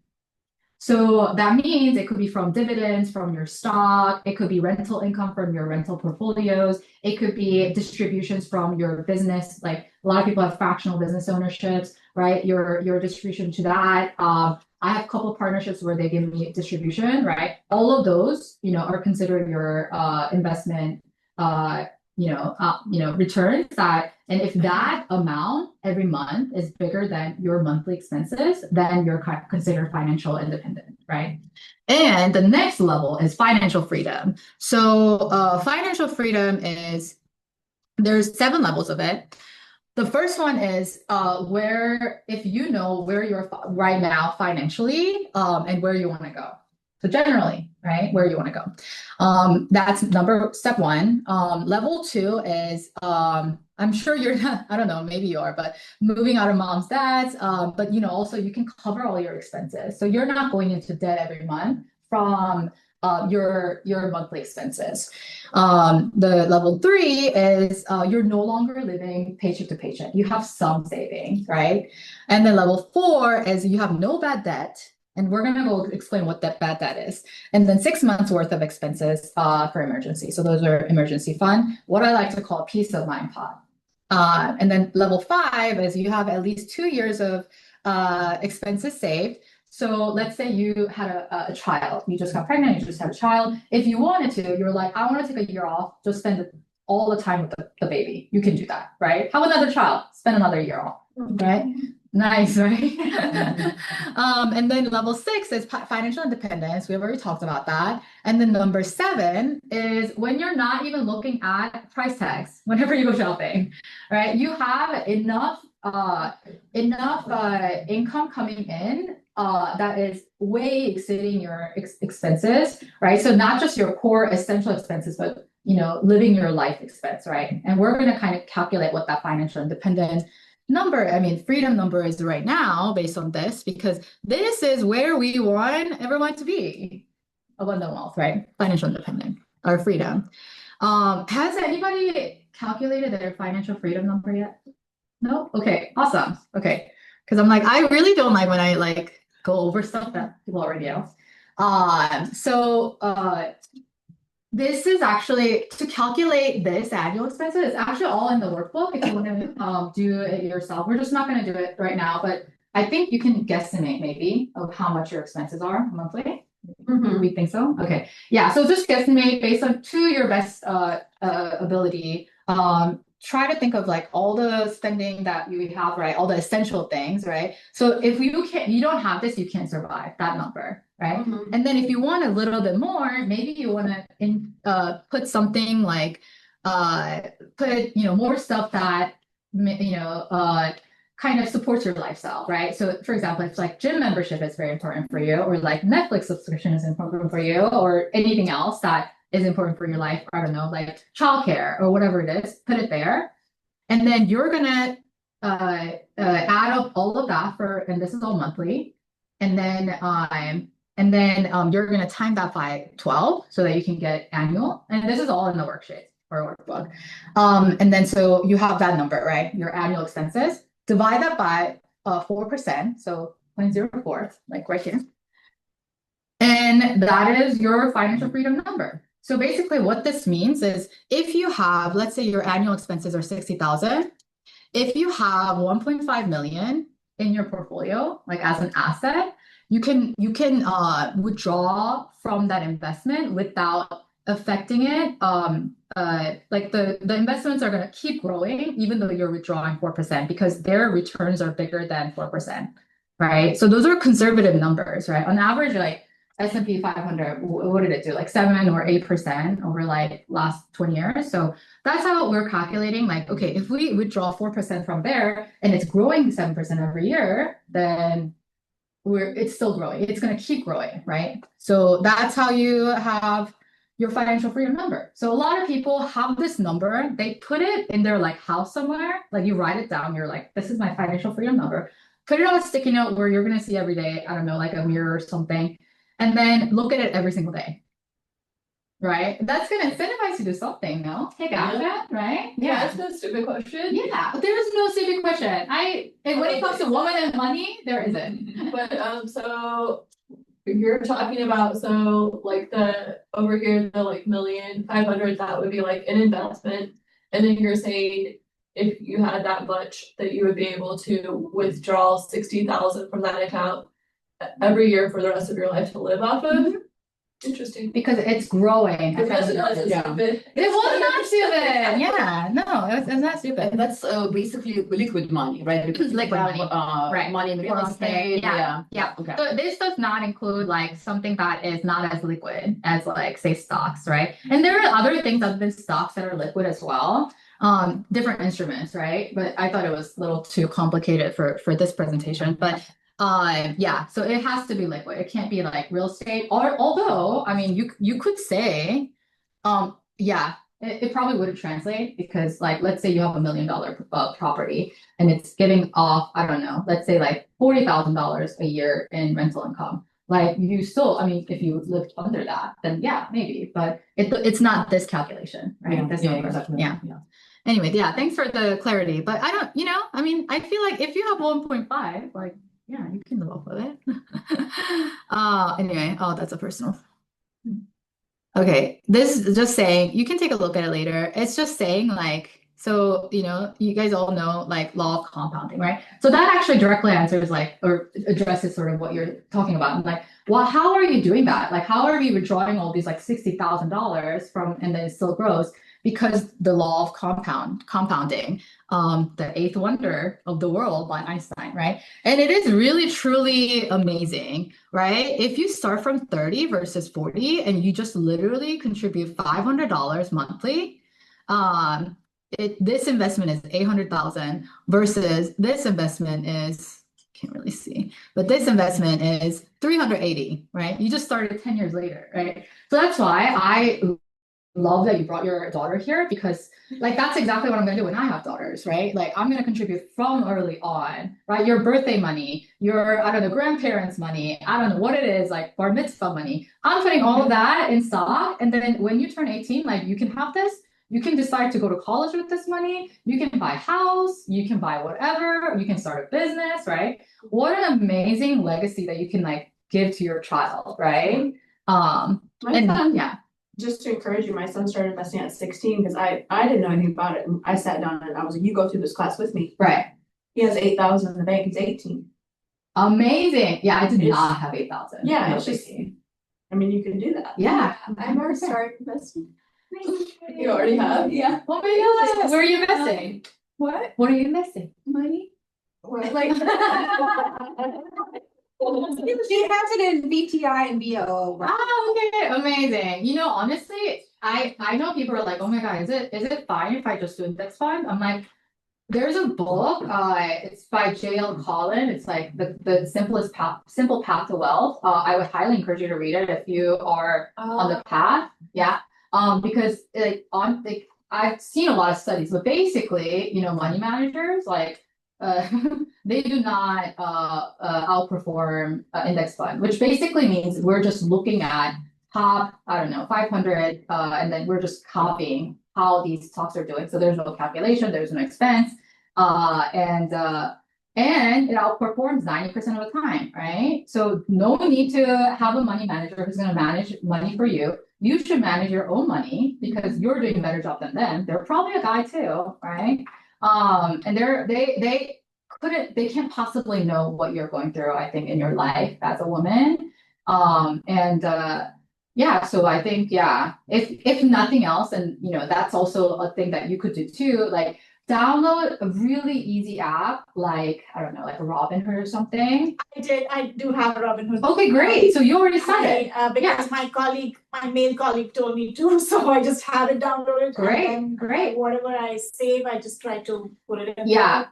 So that means it could be from dividends from your stock. It could be rental income from your rental portfolios. It could be distributions from your business. Like a lot of people have fractional business ownerships, right? Your distribution to that. I have a couple of partnerships where they give me distribution, right? All of those, are considered your investment, returns that, and if that amount every month is bigger than your monthly expenses, then you're considered financial independent, right? And the next level is financial freedom. So financial freedom there's 7 levels of it. The first one is if you know where you're right now financially and where you want to go. So generally, right, where you want to go. That's step 1. Level 2 is, I'm sure you're not, I don't know, maybe you are, but moving out of mom's, dad's, but also you can cover all your expenses. So you're not going into debt every month from your monthly expenses. The level 3 is you're no longer living paycheck to paycheck. You have some savings, right? And then level 4 is you have no bad debt. And we're going to go explain what that bad debt is. And then 6 months worth of expenses for emergency. So those are emergency fund, what I like to call peace of mind pot. And then level 5 is you have at least 2 years of expenses saved. So let's say you had a child, you just got pregnant, you just had a child. If you wanted to, you're like, I want to take a year off, just spend all the time with the baby. You can do that, right? Have another child, spend another year off, right? Nice, right? And then level 6 is financial independence. We've already talked about that. And then number 7 is when you're not even looking at price tags whenever you go shopping, right? You have enough income coming in that is way exceeding your expenses, right? So not just your core essential expenses, but living your life expense, right? And we're going to kind of calculate what that financial independence freedom number is right now based on this, because this is where we want everyone to be. Abundant wealth, right? Financial independence or freedom. Has anybody calculated their financial freedom number yet? No? Okay, awesome. Okay. Because I'm like, I really don't like when I go over stuff that people already know. This is actually, to calculate this annual expenses, it's actually all in the workbook if you want to do it yourself. We're just not going to do it right now, but I think you can guesstimate maybe of how much your expenses are monthly. We think so? Okay. Yeah. So just guesstimate based on to your best ability. Try to think of like all the spending that you have, right? All the essential things, right? So if you don't have this, you can't survive that number, right? And then if you want a little bit more, maybe you want to put something like put more stuff that kind of supports your lifestyle, right? So for example, if like gym membership is very important for you, or like Netflix subscription is important for you, or anything else that is important for your life, I don't know, like childcare or whatever it is, put it there. And then you're gonna add up all of that and this is all monthly. And then you're gonna time that by 12 so that you can get annual. And this is all in the worksheet or workbook. And then so you have that number, right? Your annual expenses. Divide that by 4%, so 0.04, like right here. And that is your financial freedom number. So basically what this means is if you have, let's say your annual expenses are 60,000, if you have 1.5 million in your portfolio, like as an asset, you can withdraw from that investment without affecting it. Like the investments are going to keep growing even though you're withdrawing 4% because their returns are bigger than 4%, right? So those are conservative numbers, right? On average, like S&P 500, what did it do? Like 7 or 8% over like last 20 years. So that's how we're calculating. Like, okay, if we withdraw 4% from there and it's growing 7% every year, then it's still growing. It's going to keep growing, right? So that's how you have your financial freedom number. So a lot of people have this number. They put it in their like house somewhere. Like you write it down. You're like, this is my financial freedom number. Put it on a sticky note where you're going to see every day. I don't know, like a mirror or something. And then look at it every single day, right? That's going to incentivize you to do something, no? Take action, right? Yeah, that's a stupid question. Yeah, there is no stupid question. And when it comes to women and money, there isn't. But so you're talking about like the over here the like 1,500,000 that would be like an investment, and then you're saying if you had that much that you would be able to withdraw 60,000 from that account every year for the rest of your life to live off of. Interesting. Because it's growing. It was not stupid. It was not stupid. Yeah, no, it's not stupid. And that's basically liquid money, right? Because Liquid we have, money. Right. money in real estate. Yeah. Okay. So this does not include like something that is not as liquid as like say stocks, right? And there are other things other than stocks that are liquid as well. Different instruments, right? But I thought it was a little too complicated for this presentation. But yeah, so it has to be liquid. It can't be like real estate. Or although, I mean, you could say, yeah, it probably wouldn't translate because like let's say you have $1 million property and it's giving off, I don't know, let's say like $40,000 a year in rental income. Like you still, I mean, if you lived under that, then yeah, maybe, but it's not this calculation, right? Exactly. Yeah. Anyway, yeah, thanks for the clarity. But I don't, I mean, I feel like if you have 1.5, like, yeah, you can live off of it. Anyway, that's a personal. Okay, this is just saying, you can take a look at it later. It's just saying like, so, you guys all know like law of compounding, right? So that actually directly answers like, or addresses sort of what you're talking about. Like, well, how are you doing that? Like, how are we withdrawing all these like $60,000 from, and then it still grows? Because the law of compounding, the eighth wonder of the world by Einstein, right? And it is really, truly amazing, right? If you start from 30 versus 40 and you just literally contribute $500 monthly, this investment is 800,000 versus this investment is, can't really see, but this investment is 380, right? You just started 10 years later, right? So that's why I love that you brought your daughter here, because like that's exactly what I'm gonna do when I have daughters, right? Like I'm gonna contribute from early on, right? Your birthday money, your, I don't know, grandparents' money, I don't know what it is, like bar mitzvah money. I'm putting all of that in stock, and then when you turn 18, like you can have this. You can decide to go to college with this money. You can buy a house. You can buy whatever. You can start a business, right? What an amazing legacy that you can like give to your child, right? Yeah. Just to encourage you, my son started investing at 16 because I didn't know anything about it. And I sat down and I was like, you go through this class with me. Right. He has 8,000 in the bank. He's 18. Amazing. Yeah, I did not have 8,000. Yeah, No, it's just, mean, you can do that. Yeah. I'm already starting investing. You already have? Yeah. Oh my God. Where are you investing? What? What are you investing? Money? What? Like. She has it in BTI and BO. Oh, okay, amazing. You know, honestly, I know people are like, oh my God, is it fine if I just do index fund? I'm like, there's a book, it's by J.L. Collin. It's like the simple path to wealth. I would highly encourage you to read it if you are on the path. Yeah. Because I've seen a lot of studies, but basically, you know, money managers like they do not outperform index fund, which basically means we're just looking at top, I don't know, 500, and then we're just copying how these stocks are doing. So there's no calculation, there's no expense, and it outperforms 90% of the time, right? So no need to have a money manager who's going to manage money for you. You should manage your own money because you're doing a better job than them. They're probably a guy too, right? And they can't possibly know what you're going through, I think, in your life as a woman. Yeah, so I think, yeah, if nothing else, and you know, that's also a thing that you could do too, like download a really easy app, like, I don't know, like a Robinhood or something. I do have a Robinhood. Okay, great. So you already started. Because my male colleague told me to, so I just have it downloaded. Great, and then, great. Whatever I save, I just try to put it in. Yeah.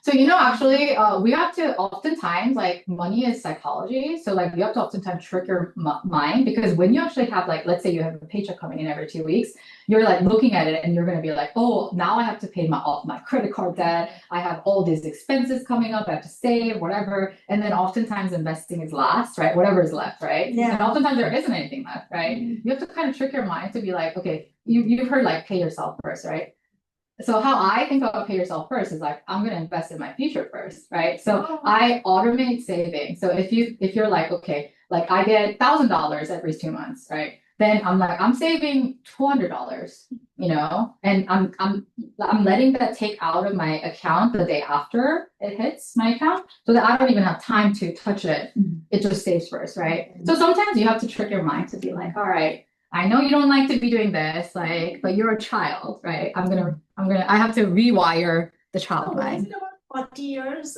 So, you know, actually, we have to oftentimes, like, money is psychology. So, like, you have to oftentimes trick your mind because when you actually have, like, let's say you have a paycheck coming in every 2 weeks, you're like looking at it and you're going to be like, oh, now I have to pay off my credit card debt. I have all these expenses coming up. I have to save, whatever. And then oftentimes investing is last, right? Whatever is left, right? Yeah. And oftentimes there isn't anything left, right? You have to kind of trick your mind to be like, okay, you've heard like pay yourself first, right? So how I think about pay yourself first is like, I'm going to invest in my future first, right? So I automate saving. So if you're like, okay, like I get $1,000 every 2 months, right? Then I'm like, I'm saving $200, you know, and I'm letting that take out of my account the day after it hits my account so that I don't even have time to touch it. It just stays first, right? So sometimes you have to trick your mind to be like, all right, I know you don't like to be doing this, like, but you're a child, right? I have to rewire the child mind. Is it about 40 years?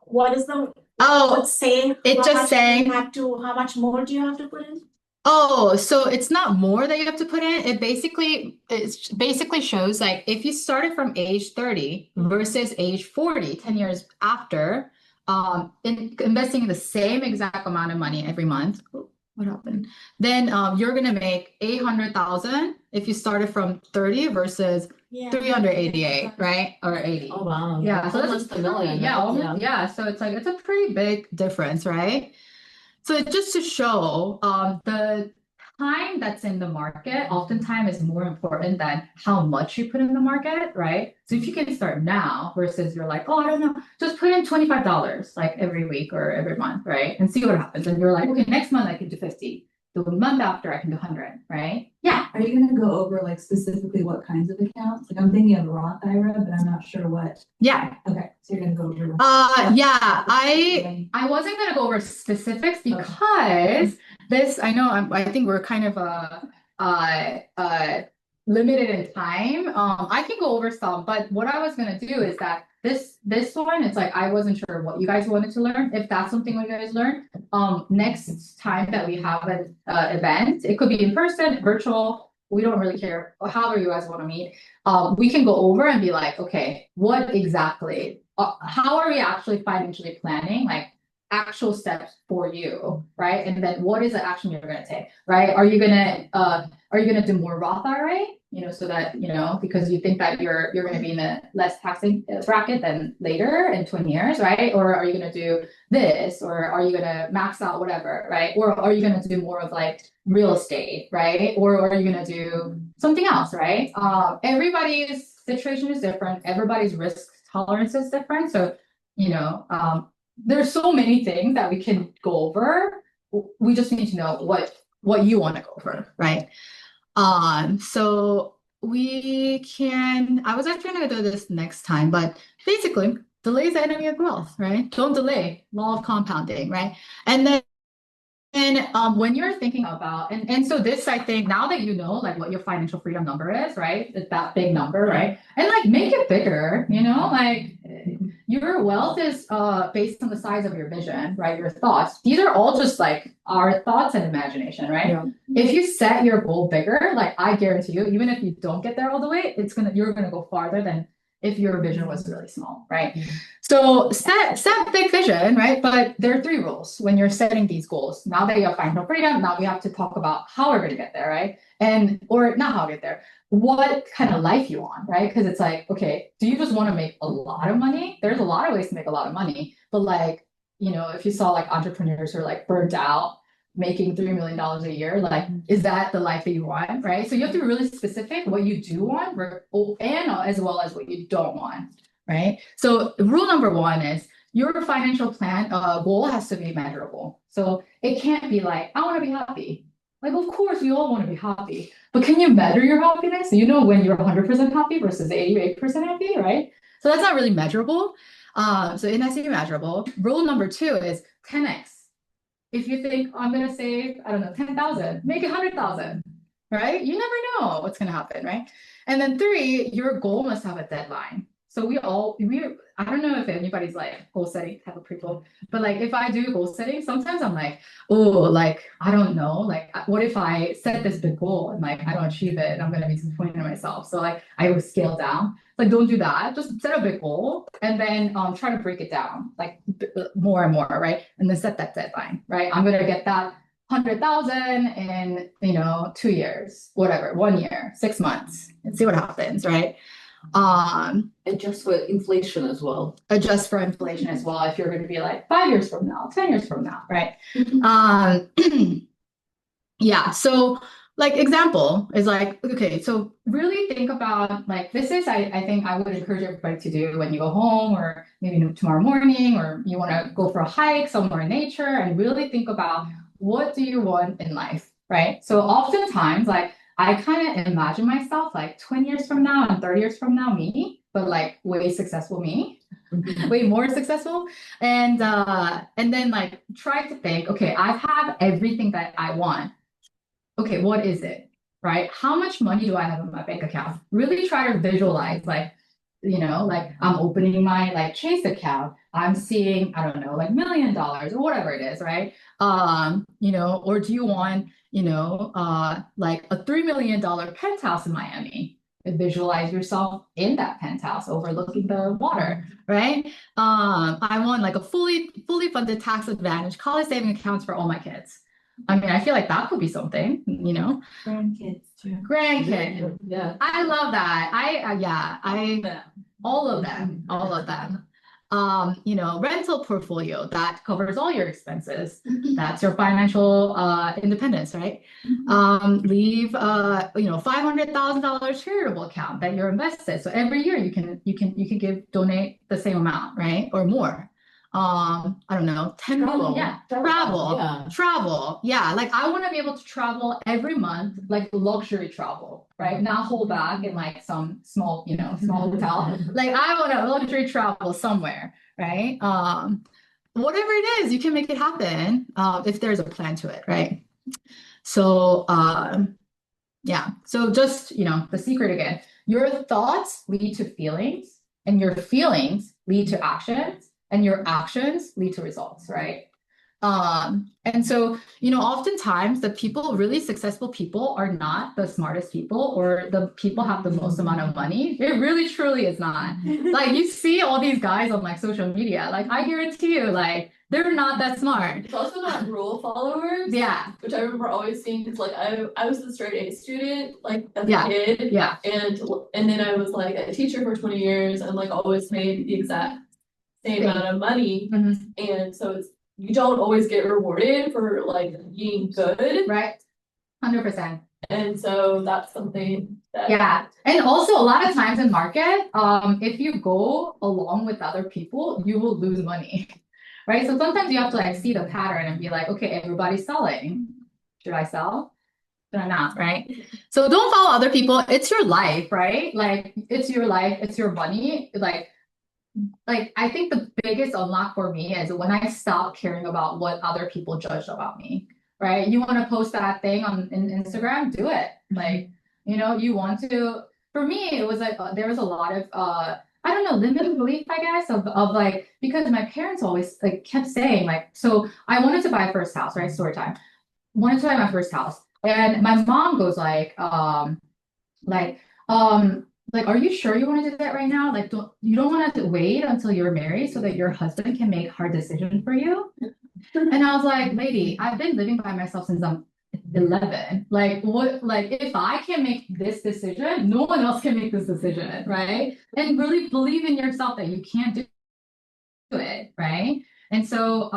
What is the it's saying? It's just saying How much more do you have to put in? Oh, so it's not more that you have to put in. It basically shows like if you started from age 30 versus age 40, 10 years after, investing in the same exact amount of money every month. What happened? Then you're gonna make 800,000 if you started from 30 versus 388, right? Or 80. Oh, wow. Yeah, so Almost that's a million. Yeah, almost, yeah. So it's like it's a pretty big difference, right? So it's just to show the time that's in the market oftentimes is more important than how much you put in the market, right? So if you can start now versus you're like, oh, I don't know, just put in $25 like every week or every month, right? And see what happens. And you're like, okay, next month I can do 50. The month after I can do 100, right? Yeah. Are you gonna go over like specifically what kinds of accounts? Like I'm thinking of Roth IRA, but I'm not sure what. Yeah. Okay, so you're gonna go over. Yeah, I wasn't gonna go over specifics because this, I know, I think we're kind of limited in time. I can go over some, but what I was gonna do is that this one, it's like I wasn't sure what you guys wanted to learn. If that's something you guys learn, next time that we have an event, it could be in person, virtual. We don't really care, however you guys want to meet. We can go over and be like, okay, what exactly? How are we actually financially planning? Like actual steps for you, right? And then what is the action you're going to take, right? Are you gonna do more Roth IRA? You know, so that, you know, because you think that you're going to be in a less taxing bracket than later in 20 years, right? Or are you going to do this, or are you going to max out whatever, right? Or are you going to do more of like real estate, right? Or are you going to do something else, right? Everybody's situation is different. Everybody's risk tolerance is different. So, you know, there's so many things that we can go over. We just need to know what you want to go over, right? So I was actually going to do this next time, but basically delay is the enemy of growth, right? Don't delay, law of compounding, right? And then And when you're thinking about, and so this, I think, now that you know like what your financial freedom number is, right? It's that big number, right? And like make it bigger, you know, like your wealth is based on the size of your vision, right? Your thoughts. These are all just like our thoughts and imagination, right? Yeah. If you set your goal bigger, like I guarantee you, even if you don't get there all the way, you're gonna go farther than if your vision was really small, right? So set big vision, right? But there are 3 rules when you're setting these goals. Now that you have financial freedom, now we have to talk about how we're going to get there, right? Or not how to get there, what kind of life you want, right? Because it's like, okay, do you just want to make a lot of money? There's a lot of ways to make a lot of money, but like, you know, if you saw like entrepreneurs who are like burnt out, making $3 million a year, like, is that the life that you want, right? So you have to be really specific what you do want, and as well as what you don't want, right? So rule number 1 is your financial plan goal has to be measurable. So it can't be like, I want to be happy. Like, of course, we all want to be happy, but can you measure your happiness? So you know when you're 100% happy versus 88% happy, right? So that's not really measurable. So it has to be measurable. Rule number 2 is 10x. If you think I'm going to save, I don't know, 10,000, make 100,000, right? You never know what's going to happen, right? And then 3, your goal must have a deadline. So I don't know if anybody's like goal setting type of people, but like if I do goal setting, sometimes I'm like, oh, like, I don't know, like, what if I set this big goal and like, I don't achieve it and I'm going to be disappointed in myself. So like, I will scale down. Like, don't do that. Just set a big goal and then try to break it down, like more and more, right? And then set that deadline, right? I'm going to get that 100,000 in, 2 years, whatever, 1 year, 6 months, and see what happens, right? Adjust for inflation as well. Adjust for inflation as well. If you're going to be like 5 years from now, 10 years from now, right? Yeah. So like example is like, okay, so really think about like, this is, I think I would encourage everybody to do when you go home or maybe tomorrow morning, or you want to go for a hike somewhere in nature and really think about what do you want in life, right? So oftentimes like, I kind of imagine myself like 20 years from now and 30 years from now, me, but like way successful me, way more successful. And then like try to think, okay, I have everything that I want. Okay, what is it, right? How much money do I have in my bank account? Really try to visualize like, like I'm opening my like Chase account. I'm seeing, I don't know, like $1 million or whatever it is, right? Or do you want, like a $3 million penthouse in Miami? Visualize yourself in that penthouse overlooking the water, right? I want like a fully funded tax advantage college saving accounts for all my kids. I mean, I feel like that could be something, Grandkids too. Grandkids. Yeah. I love that. All of them. Rental portfolio that covers all your expenses. That's your financial independence, right? Leave $500,000 charitable account that you're invested. So every year you can donate the same amount, right? Or more. I don't know, 10 million. Yeah, travel. Yeah, like I want to be able to travel every month, like luxury travel, right? Not hold back in like some small hotel. Like I want to luxury travel somewhere, right? Whatever it is, you can make it happen if there's a plan to it, right? So yeah. So just the secret again, your thoughts lead to feelings, and your feelings lead to actions. And your actions lead to results, right? And so, oftentimes the really successful people are not the smartest people or the people have the most amount of money. It really, truly is not. Like you see all these guys on like social media, like I guarantee you, like they're not that smart. It's also not rule followers. Yeah. Which I remember always seeing, because like I was a straight A student, like as a Yeah. kid. Yeah. And then I was like a teacher for 20 years and like always made the exact same amount of money. And so you don't always get rewarded for like being good. Right. 100%. And so that's something that Yeah. And also a lot of times in market, if you go along with other people, you will lose money. Right. So sometimes you have to like see the pattern and be like, okay, everybody's selling. Should I sell? Should I not? Right. So don't follow other people. It's your life, right? Like it's your life, it's your money. Like I think the biggest unlock for me is when I stopped caring about what other people judged about me. right? You want to post that thing on Instagram, do it. Like, you know, you want to. For me, it was like there was a lot of I don't know, limiting belief, I guess, of like, because my parents always like kept saying like, so I wanted to buy a first house, right? Story time. Wanted to buy my first house, and my mom goes like, like, are you sure you want to do that right now? Like, you don't want to wait until you're married so that your husband can make hard decisions for you? And I was like, lady, I've been living by myself since I'm 11. Like, what, like, if I can make this decision, no one else can make this decision, right? And really believe in yourself that you can do it, right? And so,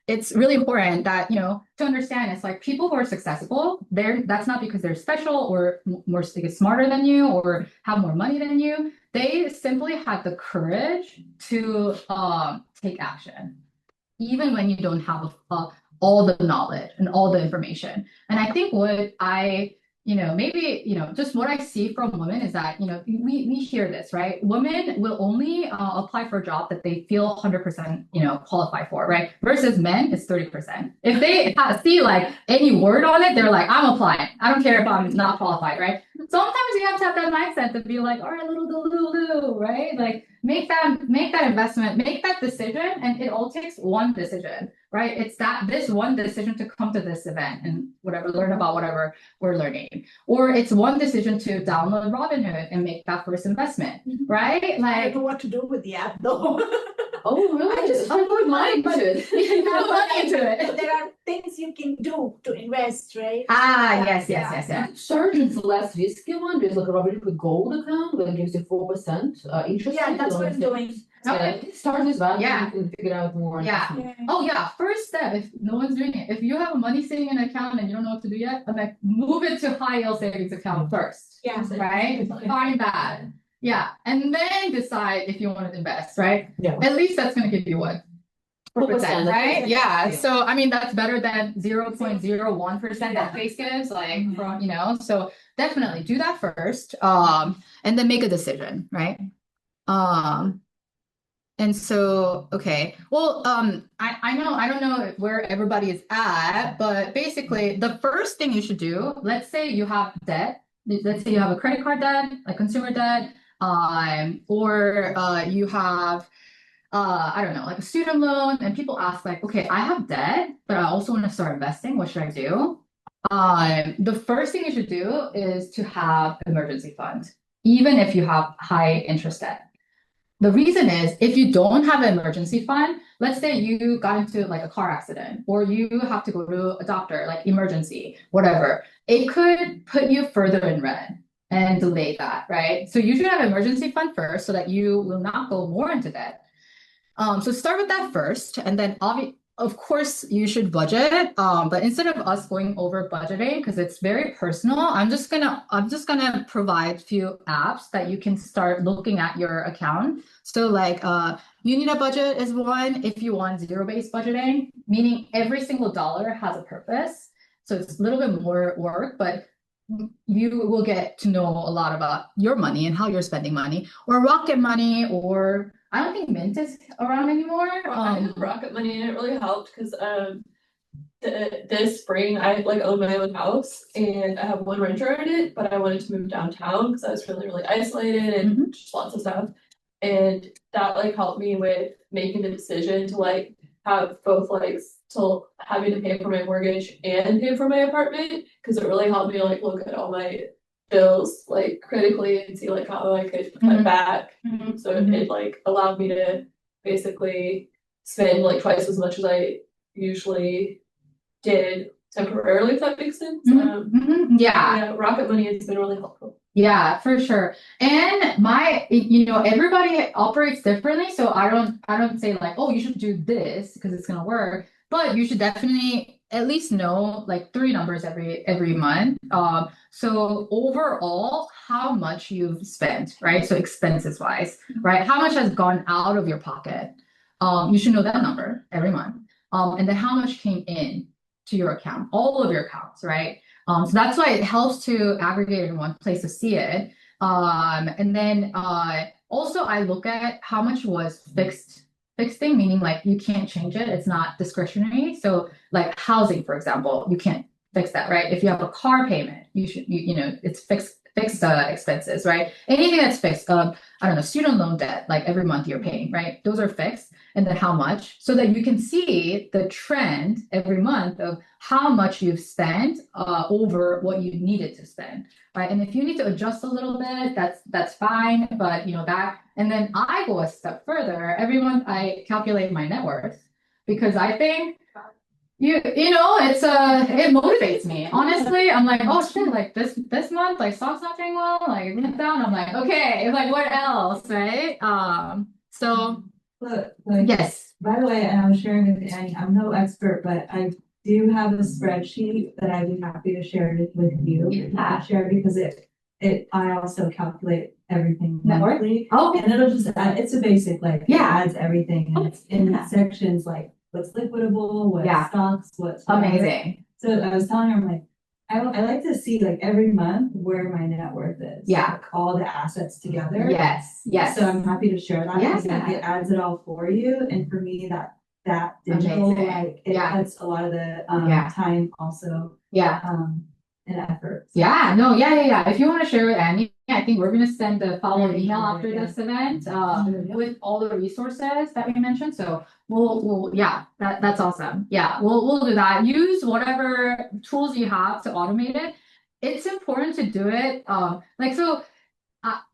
it's really important that, you know, to understand it's like people who are successful, that's not because they're special or more smarter than you or have more money than you. They simply have the courage to take action, even when you don't have all the knowledge and all the information. And I think what maybe, just what I see from women is that, we hear this, right? Women will only apply for a job that they feel 100%, qualified for, right? Versus men, it's 30%. If they see like any word on it, they're like, I'm applying. I don't care if I'm not qualified, right? Sometimes you have to have that mindset to be like, all right, little, right? Like make that investment, make that decision. And it all takes one decision, right? It's this one decision to come to this event and learn about whatever we're learning. Or it's one decision to download Robinhood and make that first investment, right? Like, I don't know what to do with the app though. Oh, really? I just put money into it. Put money into it. But there are things you can do to invest, right? Yes. Surgeon's less risky one. There's like a Robinhood Gold account that gives you 4% interest. Yeah, that's what I'm doing. Okay. Start is valid. Yeah. You can figure out more. Yeah. Oh yeah. First step, if no one's doing it, if you have money sitting in an account and you don't know what to do yet, I'm like, move it to high yield savings account first. Yeah. Right? Find that. Yeah. And then decide if you want to invest, right? Yeah. At least that's gonna give you what? 4%, right? Yeah. So I mean that's better than 0.01% that Face gives, like from, so definitely do that first. And then make a decision, right? And so, okay, well, I don't know where everybody is at, but basically the first thing you should do, let's say you have debt, let's say you have a credit card debt, like consumer debt, or you have, I don't know, like a student loan, and people ask like, okay, I have debt, but I also want to start investing. What should I do? The first thing you should do is to have emergency fund, even if you have high interest debt. The reason is if you don't have an emergency fund, let's say you got into like a car accident or you have to go to a doctor, like emergency, whatever, it could put you further in red and delay that, right? So you should have an emergency fund first so that you will not go more into debt. So start with that first, and then of course you should budget. But instead of us going over budgeting, because it's very personal, I'm just gonna provide a few apps that you can start looking at your account. So like you need a budget is one if you want zero-based budgeting, meaning every single dollar has a purpose. So it's a little bit more work, but you will get to know a lot about your money and how you're spending money. Or Rocket Money, or I don't think Mint is around anymore. I have Rocket Money, and it really helped because this spring I like own my own house and I have one renter in it, but I wanted to move downtown because I was really isolated and just lots of stuff. And that like helped me with making the decision to like have both like still having to pay for my mortgage and pay for my apartment, because it really helped me like look at all my bills like critically and see like how I could cut back. So it like allowed me to basically spend like twice as much as I usually did temporarily, if that makes sense. Yeah, Rocket Money has been really helpful. Yeah, for sure. And everybody operates differently. So I don't say like, oh, you should do this because it's gonna work. But you should definitely at least know like 3 numbers every month. So overall, how much you've spent, right? So expenses wise, right? How much has gone out of your pocket? You should know that number every month. And then how much came in to your account, all of your accounts, right? So that's why it helps to aggregate it in one place to see it. And then also I look at how much was fixed fixed thing, meaning like you can't change it. It's not discretionary. So like housing, for example, you can't fix that, right? If you have a car payment, you know, it's fixed expenses, right? Anything that's fixed, I don't know, student loan debt, like every month you're paying, right? Those are fixed. And then how much, so that you can see the trend every month of how much you've spent over what you needed to spend, right? And if you need to adjust a little bit, that's fine. But you know that, and then I go a step further. Every month I calculate my net worth because I think you know it motivates me. Honestly, I'm like, oh shit, like this month, like stock's not doing well, like it went down. I'm like, okay, like what else, right? So. Look, like, Yes. by the way, and I was sharing with Annie, I'm no expert, but I do have a spreadsheet that I'd be happy to share it with you. Yeah. Share because I also calculate everything Network? monthly. Oh, And it'll just add, it's a basic, like, it Yeah. adds everything and it's in sections like what's liquidable, what's Yeah. stocks, what's whatever. amazing. So I was telling her, I'm like, I like to see like every month where my net worth is. Yeah. Like, all the assets together. Yes. Yes. So I'm happy to share that because Yeah. it adds it all for you. And for me, that digital, Amazing. like it Yeah. cuts a lot of the Yeah. time also Yeah. and effort. Yeah. No. Yeah. If you want to share with Annie, I think we're gonna send the follow-up Yeah, email yeah, after yeah. this event Yeah. with all the resources that we mentioned. So we'll yeah, that's awesome. Yeah, we'll do that. Use whatever tools you have to automate it. It's important to do it. Like so.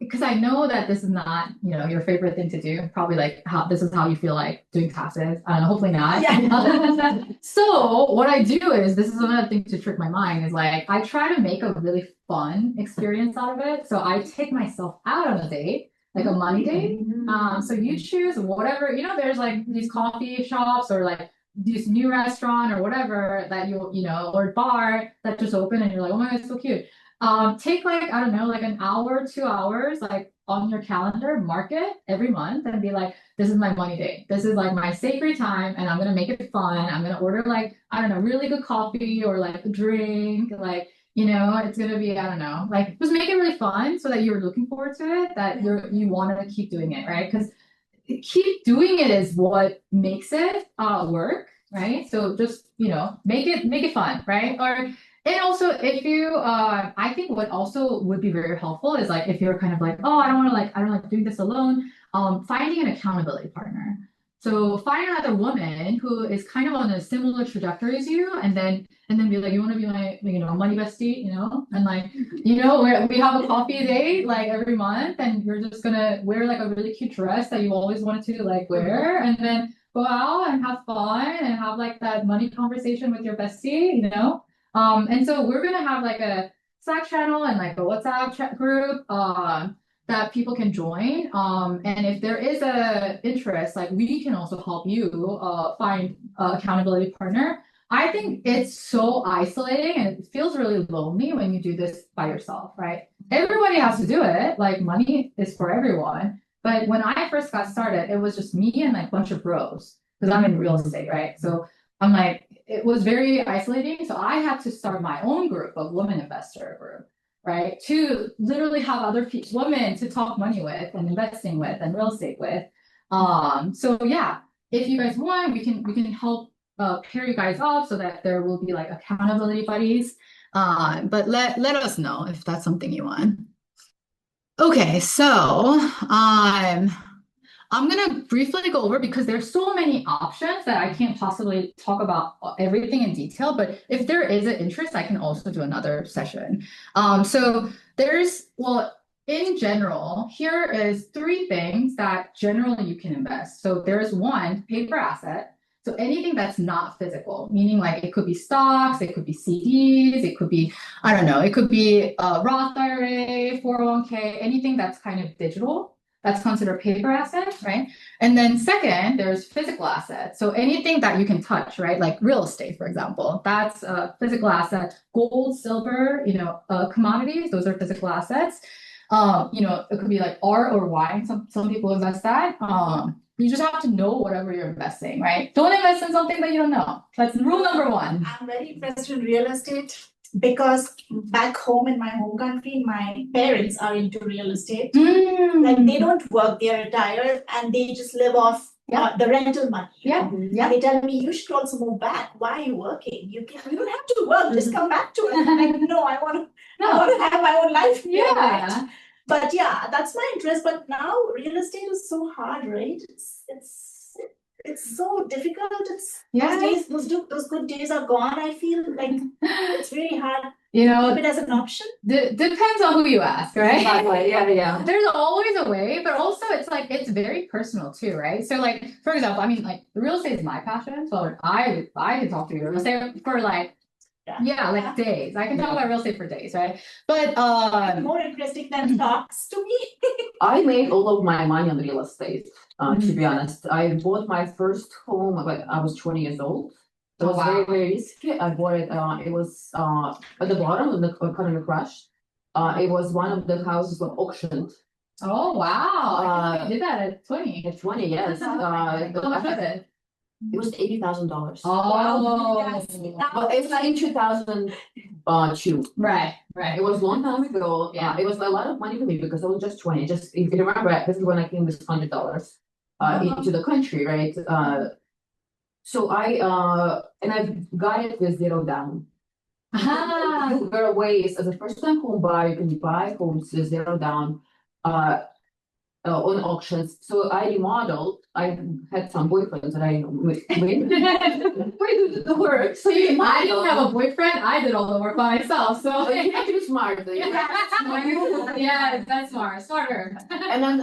Because I know that this is not, you know, your favorite thing to do. Probably like how this is how you feel like doing taxes. I don't know, hopefully not. Yeah. So what I do is, this is another thing to trick my mind, is like I try to make a really fun experience out of it. So I take myself out on a date, like a money date. So you choose whatever, you know, there's like these coffee shops or like this new restaurant or whatever that you know, or bar that just open and you're like, oh my God, it's so cute. Take like, I don't know, like an hour, 2 hours, like on your calendar, mark it every month and be like, this is my money day. This is like my sacred time and I'm gonna make it fun. I'm gonna order like, I don't know, really good coffee or like a drink, like, you know, it's gonna be, I don't know, like just make it really fun so that you're looking forward to it, that you want to keep doing it, right? Because keep doing it is what makes it work, right? So just, you know, make it fun, right? Or and also if you I think what also would be very helpful is like if you're kind of like, oh, I don't like doing this alone, finding an accountability partner. So find another woman who is kind of on a similar trajectory as you, and then be like, you want to be my, you know, money bestie, you know, and like, you know, we have a coffee date like every month, and you're just gonna wear like a really cute dress that you always wanted to like wear, and then go out and have fun and have like that money conversation with your bestie, you know. And so we're gonna have like a Slack channel and like a WhatsApp chat group that people can join. And if there is a interest, like we can also help you find an accountability partner. I think it's so isolating and it feels really lonely when you do this by yourself, right? Everybody has to do it. Like money is for everyone. But when I first got started, it was just me and like a bunch of bros because I'm in real estate, right? So I'm like, it was very isolating. So I had to start my own group of women investor group, right? To literally have other women to talk money with and investing with and real estate with. So yeah, if you guys want, we can help pair you guys off so that there will be like accountability buddies. But let us know if that's something you want. Okay, so I'm gonna briefly go over because there's so many options that I can't possibly talk about everything in detail, but if there is an interest, I can also do another session. So there's, well, in general, here is 3 things that generally you can invest. So there's one, paper asset. So anything that's not physical, meaning like it could be stocks, it could be CDs, it could be, I don't know, it could be a Roth IRA, 401k, anything that's kind of digital. That's considered paper asset, right? And then second, there's physical assets. So anything that you can touch, right? Like real estate, for example, that's a physical asset. Gold, silver, you know, commodities, those are physical assets. You know, it could be like art or wine. Some people invest that. You just have to know whatever you're investing, right? Don't invest in something that you don't know. That's rule number 1. I'm very interested in real estate because back home in my home country, my parents are into real estate. Like they don't work, they're retired and they just live off the rental money. Yeah. And they tell me, you should also move back. Why are you working? You don't have to work, just come back to it. I'm like, no, I want to have my own life. here, right? Yeah. But yeah, that's my interest. But now real estate is so hard, right? It's so difficult. Those good days are gone. I feel like it's really hard You to know, keep it as an option. depends on who you ask, right? Exactly, yeah. There's always a way, but also it's like it's very personal too, right? So like for example, I mean like real estate is my passion, so I can talk to you real estate for like like days. I can talk about real estate for days, right? But More interesting than stocks to me. I made all of my money on real estate, to be honest. I bought my first home when I was 20 years old. It was very, very risky. I bought it, it was at the bottom of the economic crash. It was one of the houses that auctioned. oh wow, I did that at 20. At 20, yes. How much was it? It was $80,000. Oh, But it was in 2002. right. It was a long time ago. Yeah. It was a lot of money for me because I was just 20. Just if you remember, this is when I came with $100 into the country, right? So I got it with zero down. There are ways as a first-time home buyer, you can buy homes with zero down on auctions. So I remodeled. I had some boyfriends that I the work. So I didn't have a boyfriend. I did all the work by myself. So you have to be smart. yeah, that's smart. Smarter. And then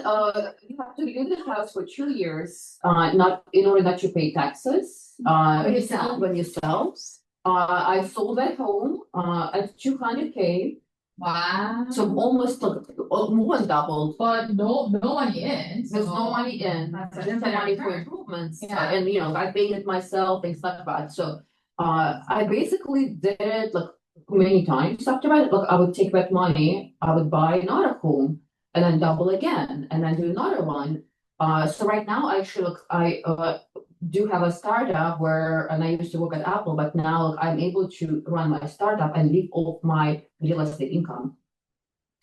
you have to live in the house for 2 years, not in order not to pay taxes. When you sell. I sold that home at $200K. Wow. So almost more than doubled. But no money in. There's no money in. That's Just the money for improvements. Yeah. And I paid it myself, things like that. So I basically did it like many times after that. Like I would take that money, I would buy another home and then double again and then do another one. So right now actually I do have a startup and I used to work at Apple, but now I'm able to run my startup and live off my real estate income.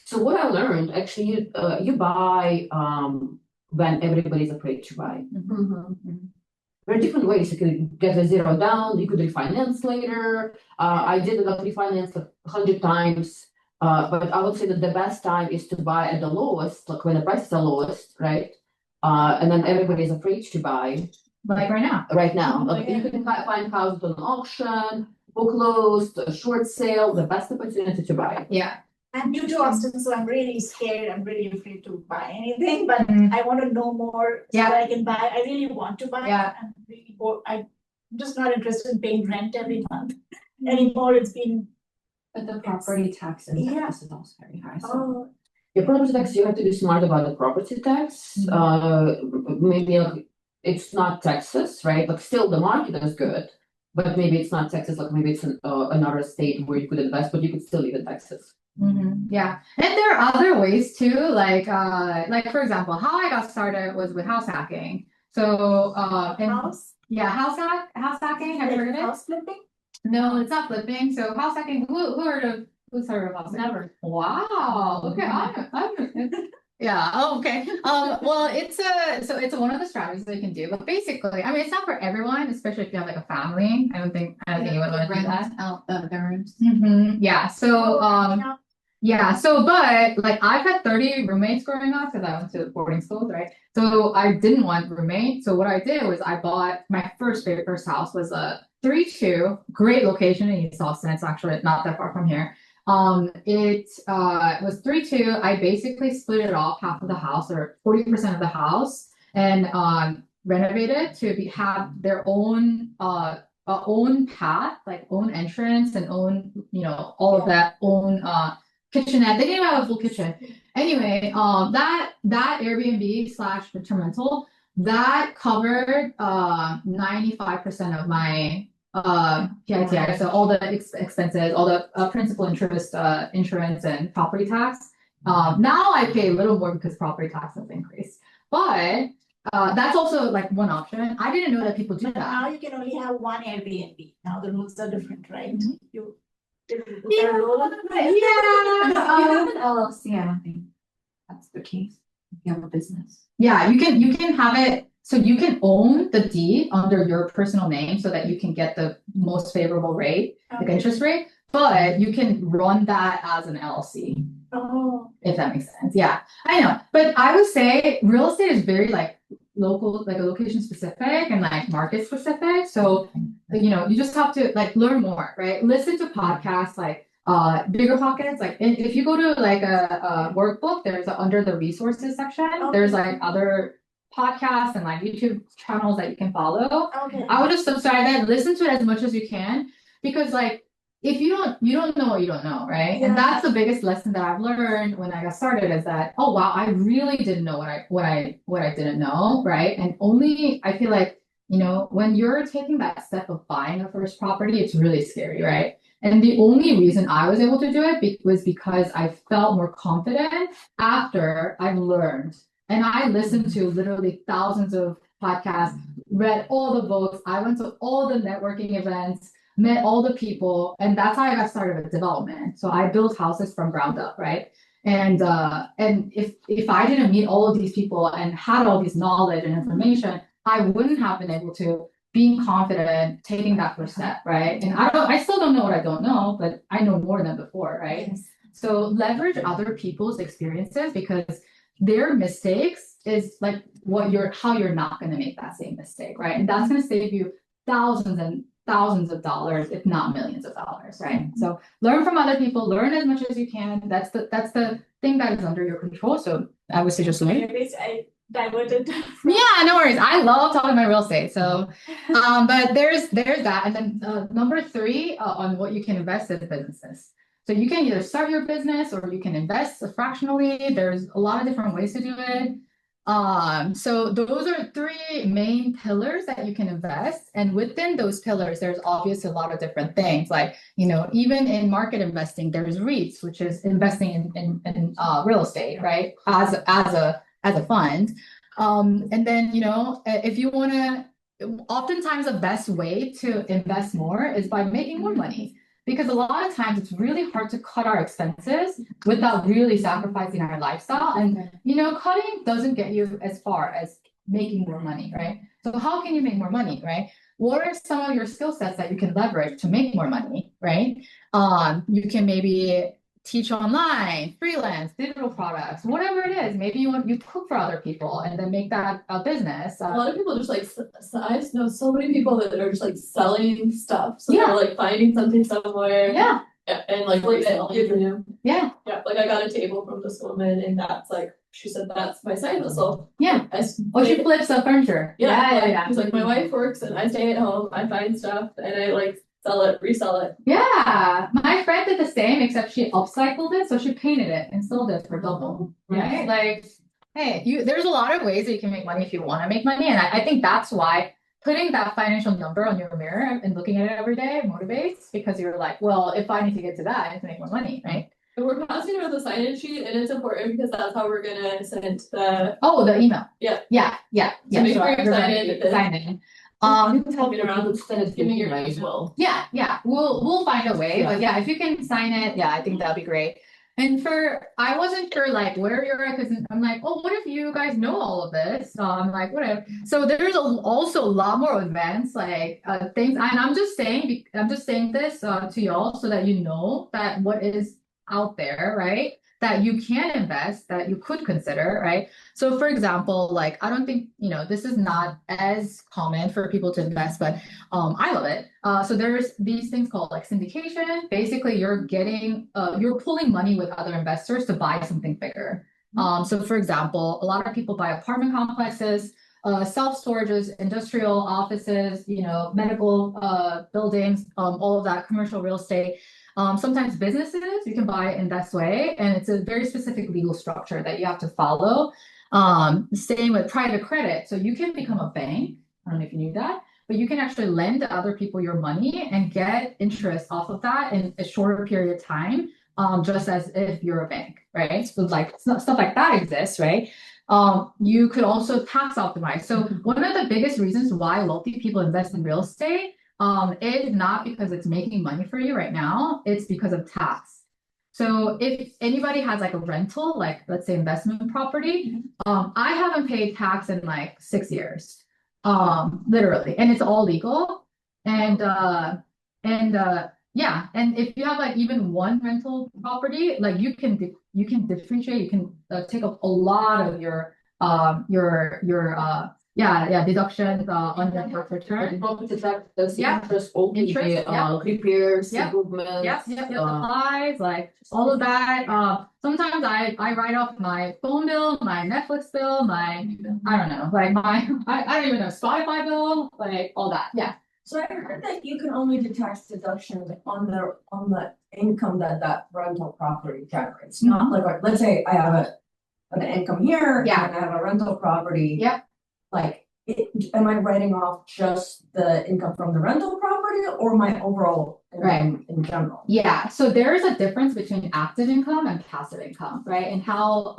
So what I learned, actually, you buy when everybody's afraid to buy. There are different ways. You could get a zero down, you could refinance later. I did refinance 100 times, but I would say that the best time is to buy at the lowest, like when the prices are lowest, right? And then everybody's afraid to buy. Like right now. Right now, like you can find houses on auction, foreclosed, a short sale, the best opportunity to buy. Yeah. I'm new to Austin, so I'm really scared. I'm really afraid to buy anything, but I want to know more so that I can buy. I really want to buy. Yeah. I'm really bored. I'm just not interested in paying rent every month anymore. It's been. But the property tax in Texas is also very high. So. Your property tax, you have to be smart about the property tax. Maybe it's not Texas, right? But still the market is good. But maybe it's not Texas, like maybe it's another state where you could invest, but you could still live in Texas. Yeah, and there are other ways too, like for example, how I got started was with house hacking. So house hacking. Have you heard of it? House flipping? No, it's not flipping. So house hacking. Who's heard of house hacking? Never. Wow. Okay, I'm yeah. Oh, okay. Well, it's one of the strategies that you can do, but basically, I mean, it's not for everyone, especially if you have like a family. I don't think you would want to do that. Out their rooms. Yeah. So yeah. So, but like I've had 30 roommates growing up because I went to boarding schools, right? So I didn't want roommates. So what I did was I bought my first house was a 3-2, great location in East Austin. It's actually not that far from here. It was 3-2. I basically split it off half of the house or 40% of the house and renovated to have their own path, like own entrance and own, all of that own kitchenette. They didn't have a full kitchen. Anyway, that Airbnb/return rental that covered 95% of my PITI, so all the expenses, all the principal, interest, insurance, and property tax. Now I pay a little more because property tax has increased, but that's also like one option. I didn't know that people do that. Now you can only have one Airbnb. Now the rules are different, right? You have an LLC. I don't think that's the case. If you have a business. Yeah, you can have it So you can own the deed under your personal name so that you can get the most favorable rate, like Okay. interest rate, but you can run that as an LLC, Oh, if that makes sense. Yeah, I know. But I would say real estate is very like local, like a location specific and like market specific. So, you know, you just have to like learn more, right? Listen to podcasts like Bigger Pockets. Like if you go to like a workbook, there's under the resources section, there's like other podcasts and like YouTube channels that you can follow. okay. I would just subscribe that, listen to it as much as you can, because like if you don't know what you don't know, right? Yeah. And that's the biggest lesson that I've learned when I got started is that, oh wow, I really didn't know what I didn't know, right? And only I feel like, you know, when you're taking that step of buying a first property, it's really scary, right? And the only reason I was able to do it was because I felt more confident after I learned. And I listened to literally thousands of podcasts, read all the books, I went to all the networking events, met all the people, and that's how I got started with development. So I built houses from ground up, right? And if I didn't meet all of these people and had all this knowledge and information, I wouldn't have been able to being confident, taking that first step, right? And I still don't know what I don't know, but I know more than before, right? Yes. So leverage other people's experiences because their mistakes is like how you're not going to make that same mistake, right? And that's going to save you thousands and thousands of dollars, if not millions of dollars, right? So learn from other people, learn as much as you can. That's the thing that is under your control. So I would suggest learn. I diverted. Yeah, no worries. I love talking about real estate. So, but there's that. And then number 3 on what you can invest in businesses. So you can either start your business or you can invest fractionally. There's a lot of different ways to do it. So those are 3 main pillars that you can invest. And within those pillars, there's obviously a lot of different things. Like, you know, even in market investing, there's REITs, which is investing in real estate, right? As a fund. And then, you know, if you want to, oftentimes the best way to invest more is by making more money. Because a lot of times it's really hard to cut our expenses without really sacrificing our lifestyle. And, you know, cutting doesn't get you as far as making more money, right? So how can you make more money, right? What are some of your skill sets that you can leverage to make more money, right? You can maybe teach online, freelance, digital products, whatever it is. Maybe you cook for other people and then make that a business. A lot of people just like, I just know so many people that are just like selling stuff. So Yeah. they're like finding something somewhere. Yeah. And like selling. Yeah. Yeah, like I got a table from this woman and that's like, she said, that's my side hustle. Yeah. Like, She flips the furniture. yeah. She's like, my wife works and I stay at home, I find stuff and I like sell it, resell it. Yeah, my friend did the same, except she upcycled it, so she painted it and sold it for double, right? Like, hey, there's a lot of ways that you can make money if you want to make money, and I think that's why putting that financial number on your mirror and looking at it every day motivates, because you're like, well, if I need to get to that, I need to make more money, right? And we're passing around the sign-in sheet, and it's important because that's how we're gonna send the email. Yeah. So make sure you're signed in. Sign in. Helping around instead of giving your name as well. Yeah, we'll find a way. But yeah, if you can sign it, yeah, I think that'd be great. And I wasn't sure like where you're at, because I'm like, oh, what if you guys know all of this? I'm like, whatever. So there's also a lot more advanced like things, and I'm just saying this to y'all so that you know that what is out there, right? That you can invest, that you could consider, right? So for example, like, I don't think, you know, this is not as common for people to invest, but I love it. So there's these things called like syndication. Basically, you're pulling money with other investors to buy something bigger. So for example, a lot of people buy apartment complexes, self-storages, industrial offices, you know, medical buildings, all of that, commercial real estate. Sometimes businesses you can buy in this way, and it's a very specific legal structure that you have to follow. Same with private credit. So you can become a bank. I don't know if you knew that, but you can actually lend to other people your money and get interest off of that in a shorter period of time, just as if you're a bank, right? So like stuff like that exists, right? You could also tax optimize. So one of the biggest reasons why wealthy people invest in real estate is not because it's making money for you right now, it's because of tax. So if anybody has like a rental, like let's say investment property, I haven't paid tax in like 6 years, literally, and it's all legal. And yeah, and if you have like even one rental property, like you can differentiate, you can take up a lot of your deductions on your tax return. Property taxes, Yeah. interest, all the Interest, yeah. repairs, Yeah. improvements. Yep, supplies, like all of that. Sometimes I write off my phone bill, my Netflix bill, my I don't know, like my I don't even know, Spotify bill, like all that. Yeah. So I heard that you can only do tax deductions on the income that rental property generates. Not like let's say I have an income here and I have a rental property. Yep. Like, am I writing off just the income from the rental property or my overall income in general? Yeah. So there is a difference between active income and passive income, right? And how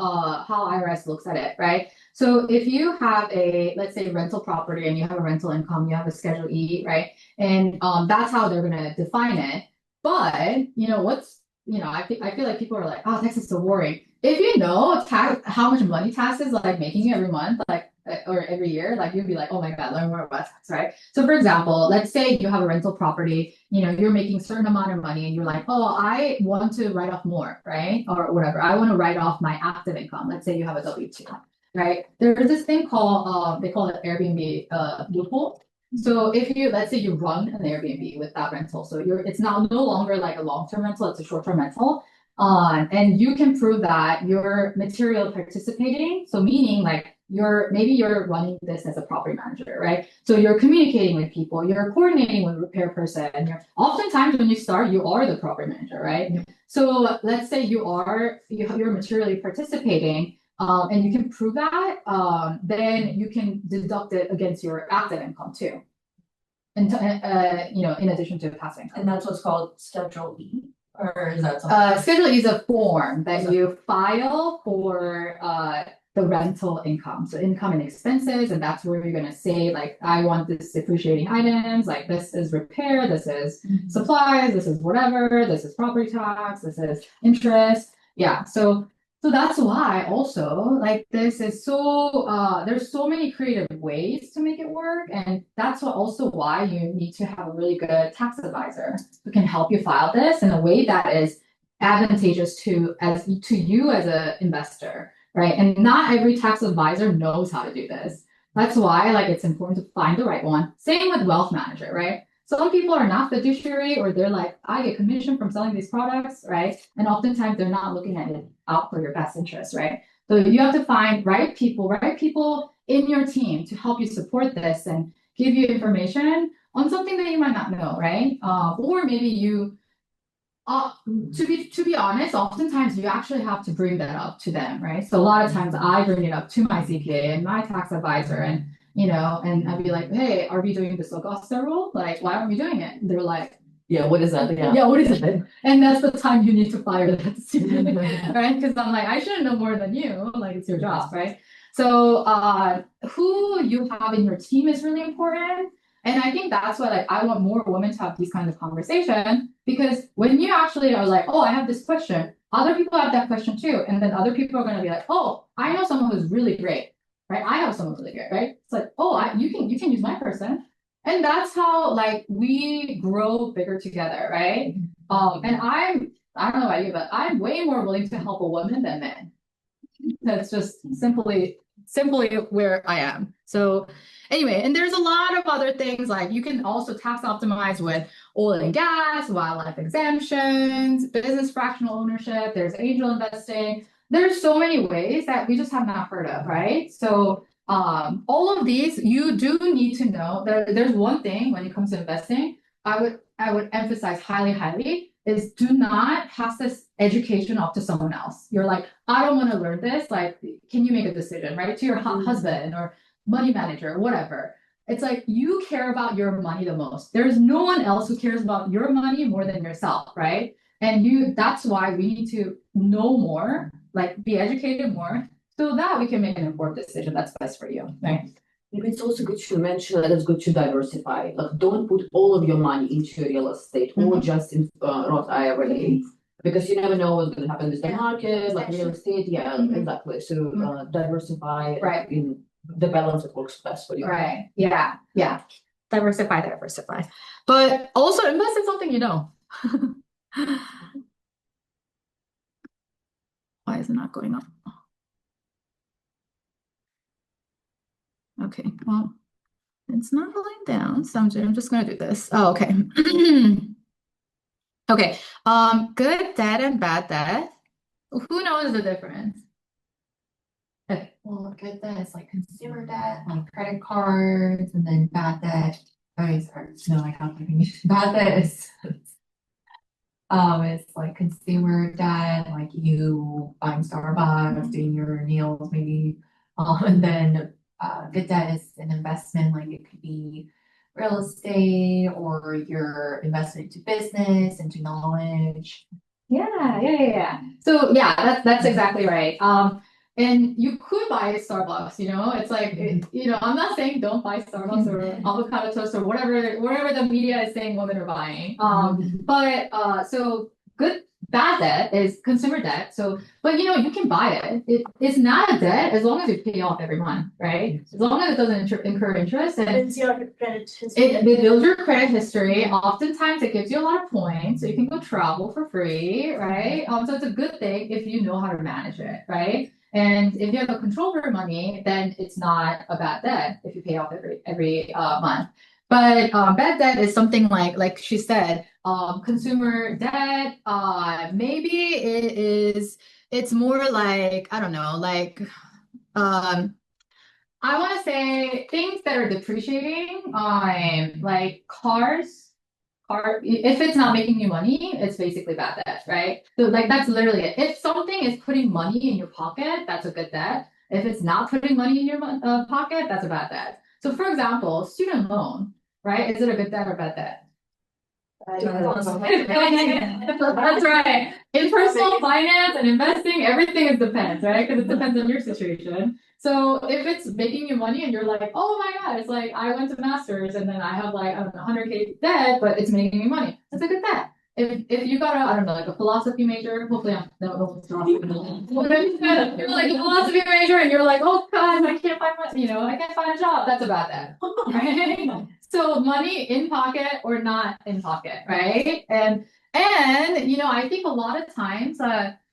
IRS looks at it, right? So if you have let's say rental property and you have a rental income, you have a Schedule E, right? And that's how they're gonna define it. But I feel like people are like, oh, tax is so boring. If you know how much money tax is like making you every month, like or every year, like you'd be like, oh my God, learn more about tax, right? So for example, let's say you have a rental property, you're making a certain amount of money and you're like, oh, I want to write off more, right? Or whatever. I want to write off my active income. Let's say you have a W-2, right? There's this thing called, they call it Airbnb loophole. So if let's say you run an Airbnb with that rental, so it's now no longer like a long-term rental, it's a short-term rental. And you can prove that you're material participating. So meaning like maybe you're running this as a property manager, right? So you're communicating with people, you're coordinating with a repair person. Oftentimes when you start, you are the property manager, right? Mm-hmm. So let's say you're materially participating, and you can prove that, then you can deduct it against your active income too. And in addition to passive income. And that's what's called Schedule E. Or is that something? Schedule E is a form that you file for the rental income. So income and expenses, and that's where you're gonna say, like, I want this depreciating items, like this is repair, this is supplies, this is whatever, this is property tax, this is interest. Yeah. So that's why also like this is so there's so many creative ways to make it work. And that's also why you need to have a really good tax advisor who can help you file this in a way that is advantageous to you as an investor, right? And not every tax advisor knows how to do this. That's why like it's important to find the right one. Same with wealth manager, right? Some people are not fiduciary, or they're like, I get commission from selling these products, right? And oftentimes they're not looking at it out for your best interest, right? So you have to find right people in your team to help you support this and give you information on something that you might not know, right? Or maybe you, to be honest, oftentimes you actually have to bring that up to them, right? So a lot of times I bring it up to my CPA and my tax advisor, and and I'd be like, hey, are we doing this Augusta rule? Like, why aren't we doing it? And they're like, yeah, what is that? Yeah, what is it? And that's the time you need to fire that student, right? Because I'm like, I shouldn't know more than you. Like, it's your job, right? So who you have in your team is really important. And I think that's why like I want more women to have these kinds of conversations, because when you actually are like, oh, I have this question, other people have that question too. And then other people are going to be like, oh, I know someone who's really great, right? I have someone really great, right? It's like, oh, you can use my person. And that's how like we grow bigger together, right? And I don't know about you, but I'm way more willing to help a woman than men. That's just simply where I am. So anyway, and there's a lot of other things, like you can also tax optimize with oil and gas, wildlife exemptions, business fractional ownership, there's angel investing. There's so many ways that we just have not heard of, right? So all of these, you do need to know. There's one thing when it comes to investing, I would emphasize highly, is do not pass this education off to someone else. You're like, I don't want to learn this. Like, can you make a decision, right? To your husband or money manager or whatever. It's like, you care about your money the most. There's no one else who cares about your money more than yourself, right? And that's why we need to know more, like be educated more, so that we can make an informed decision that's best for you, right? It's also good to mention that it's good to diversify. Like, don't put all of your money into real estate or just in Roth IRA. Because you never know what's gonna happen with the market, like real estate, Mhm. exactly, so diversify. Right. In the balance that works best for you. Right. Yeah. Yeah. Diversify. But also invest in something you know. Why is it not going up? Okay, well, it's not going down, so I'm just gonna do this. Oh, okay. Okay. Good debt and bad debt. Who knows the difference? Okay. Well, good debt is like consumer debt, like credit cards, and then bad debt. Oh, sorry, no, I don't think bad debt is it's like consumer debt, like you buying Starbucks, doing your meals maybe. And then good debt is an investment, like it could be real estate or your investment into business, into knowledge. Yeah. So yeah, that's exactly right. And you could buy Starbucks, it's like, I'm not saying don't buy Starbucks or avocado toast or whatever the media is saying women are buying. But so bad debt is consumer debt. So, but you can buy it. It's not a debt as long as you pay off every month, right? As long as it doesn't incur interest and Builds your credit history. it builds your credit history. Oftentimes it gives you a lot of points, so you can go travel for free, right? So it's a good thing if you know how to manage it, right? And if you have a control over money, then it's not a bad debt if you pay off every month. But bad debt is something like she said, consumer debt. Maybe it's more like, I don't know, like I want to say things that are depreciating, like cars. If it's not making you money, it's basically bad debt, right? So like that's literally it. If something is putting money in your pocket, that's a good debt. If it's not putting money in your pocket, that's a bad debt. So for example, student loan, right? Is it a good debt or bad debt? That's right. In personal finance and investing, everything is depends, right? Because it depends on your situation. So if it's making you money and you're like, oh my God, it's like I went to master's and then I have like, I don't know, 100K debt, but it's making me money. That's a good debt. If you got I don't know, like a philosophy major, hopefully I'm no philosophy major. You're like a philosophy major and you're like, oh God, I can't find I can't find a job. That's a bad debt. Right? So money in pocket or not in pocket, right? And I think a lot of times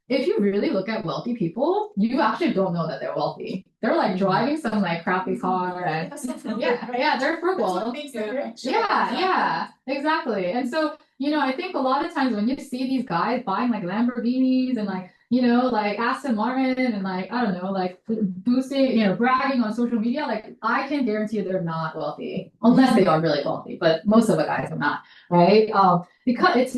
if you really look at wealthy people, you actually don't know that they're wealthy. They're like driving some like crappy car and yeah, they're frugal. Yeah, exactly. And so, I think a lot of times when you see these guys buying like Lamborghinis and like, like Aston Martin and like, I don't know, like boosting, bragging on social media, like I can guarantee you they're not wealthy unless they are really wealthy, but most of the guys are not, right? Because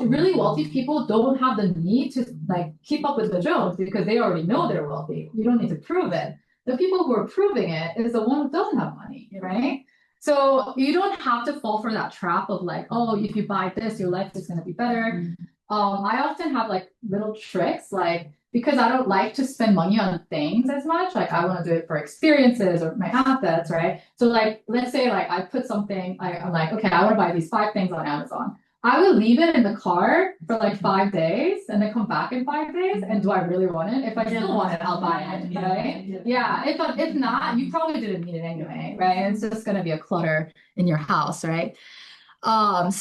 really wealthy people don't have the need to like keep up with the Jones because they already know they're wealthy. You don't need to prove it. The people who are proving it is the one who doesn't have money, right? So you don't have to fall for that trap of like, oh, if you buy this, your life is going to be better. I often have like little tricks, like because I don't like to spend money on things as much. Like I want to do it for experiences or my assets, right? So like, let's say like I put something, I'm like, okay, I want to buy these 5 things on Amazon. I will leave it in the car for like 5 days and then come back in 5 days. And do I really want it? If I still want it, I'll buy it, right? Yeah. If not, you probably didn't need it anyway, right? It's just gonna be a clutter in your house, right? And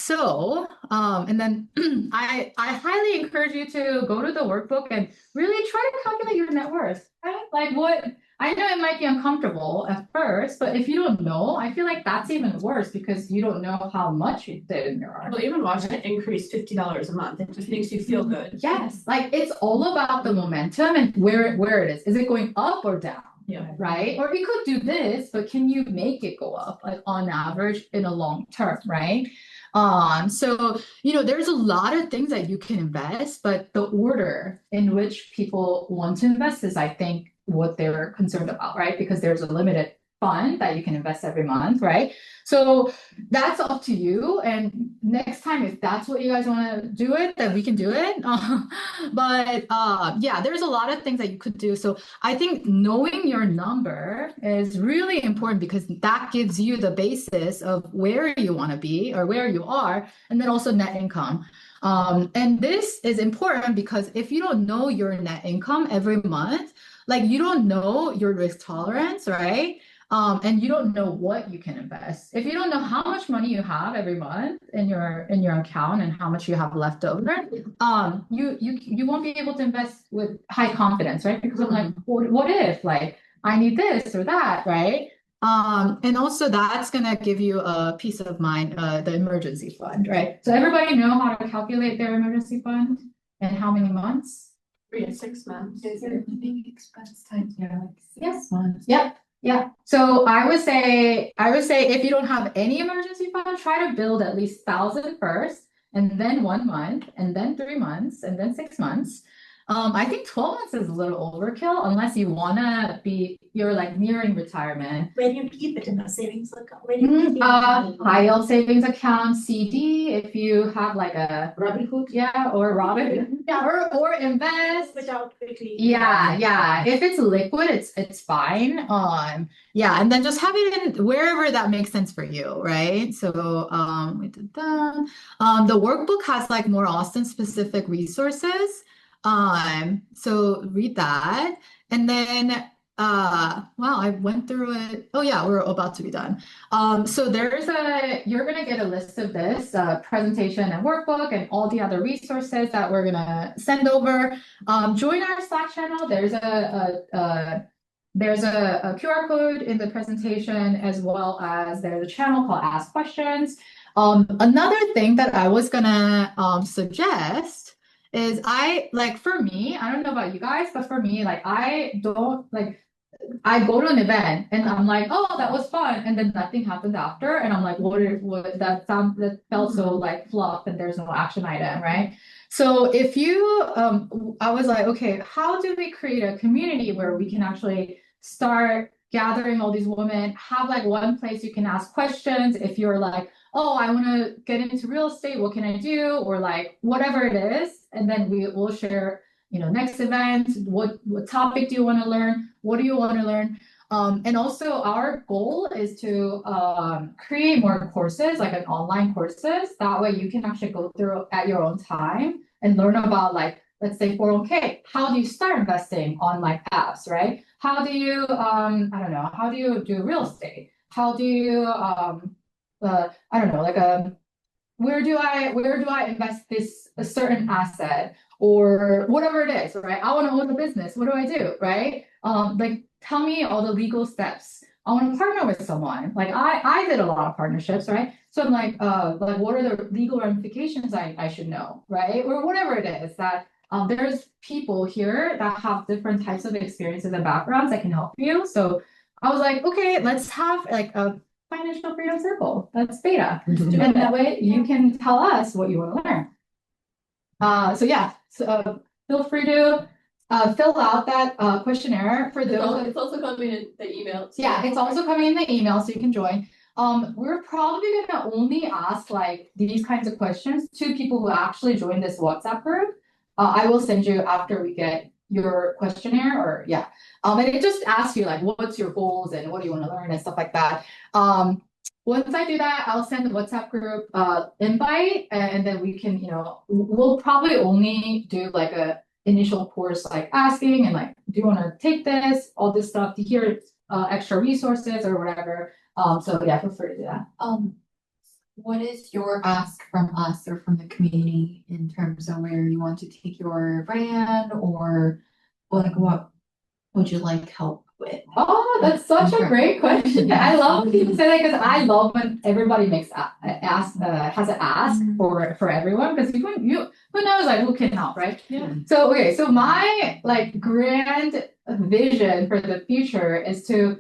then I highly encourage you to go to the workbook and really try to calculate your net worth, right? Like what I know it might be uncomfortable at first, but if you don't know, I feel like that's even worse because you don't know how much you did in your art. Well, even watching it increase $50 a month, it just makes you feel good. Yes, like it's all about the momentum and where it is. Is it going up or down? Yeah. Right? Or you could do this, but can you make it go up like on average in a long term, right? So there's a lot of things that you can invest, but the order in which people want to invest is, I think, what they're concerned about, right? Because there's a limited fund that you can invest every month, right? So that's up to you. And next time, if that's what you guys want to do it, then we can do it. But yeah, there's a lot of things that you could do. So I think knowing your number is really important because that gives you the basis of where you want to be or where you are, and then also net income. And this is important because if you don't know your net income every month, like you don't know your risk tolerance, right? And you don't know what you can invest. If you don't know how much money you have every month in your account and how much you have left over, you won't be able to invest with high confidence, right? Because I'm like, what if like I need this or that, right? And also that's gonna give you a peace of mind, the emergency fund, right? So everybody know how to calculate their emergency fund and how many months? 3 to 6 months. Is there living expense times? Yeah, like Yes. 6 months. Yep. Yeah. So I would say if you don't have any emergency fund, try to build at least 1,000 first, and then 1 month, and then 3 months, and then 6 months. I think 12 months is a little overkill unless you're like nearing retirement. Where do you keep it in a savings account? Where do you keep it? High yield savings account, CD, if you have like a Robinhood. or Robin, or invest. Without quickly. Yeah. If it's liquid, it's fine. Yeah, and then just have it in wherever that makes sense for you, right? So we did that. The workbook has like more Austin specific resources. So read that. And then well, I went through it. Oh yeah, we're about to be done. So you're gonna get a list of this presentation and workbook and all the other resources that we're gonna send over. Join our Slack channel. There's a QR code in the presentation, as well as there's a channel called Ask Questions. Another thing that I was gonna suggest is for me, I don't know about you guys, but for me, like I don't like I go to an event and I'm like, oh, that was fun, and then nothing happens after, and I'm like, what that felt so like fluff, and there's no action item, right? So if you, I was like, okay, how do we create a community where we can actually start gathering all these women, have like one place you can ask questions if you're like, oh, I want to get into real estate, what can I do? Or like whatever it is, and then we will share, next event, what topic do you want to learn? What do you want to learn? And also our goal is to create more courses, like an online courses. That way you can actually go through at your own time and learn about like, let's say 401k, how do you start investing on like apps, right? How do you, I don't know, how do you do real estate? How do you, I don't know, like where do I invest a certain asset or whatever it is, right? I want to own a business. What do I do, right? Like tell me all the legal steps. I want to partner with someone. Like I did a lot of partnerships, right? So I'm like what are the legal ramifications I should know, right? Or whatever it is that there's people here that have different types of experiences and backgrounds that can help you. So I was like, okay, let's have like a financial freedom circle. That's beta. And that way you can tell us what you want to learn. So feel free to fill out that questionnaire for those. It's also coming in the email. Yeah, it's also coming in the email, so you can join. We're probably gonna only ask like these kinds of questions to people who actually join this WhatsApp group. I will send you after we get your questionnaire, and it just asks you like, what's your goals and what do you want to learn and stuff like that. Once I do that, I'll send the WhatsApp group invite, and then we can, we'll probably only do like a initial course, like asking and like, do you want to take this, all this stuff to hear extra resources or whatever. So yeah, feel free to do that. What is your ask from us or from the community in terms of where you want to take your brand, or like what would you like help with? Oh, that's such a great question. I love when people say that, because I love when everybody has an ask for everyone, because who knows like who can help, right? Yeah. So my like grand vision for the future is to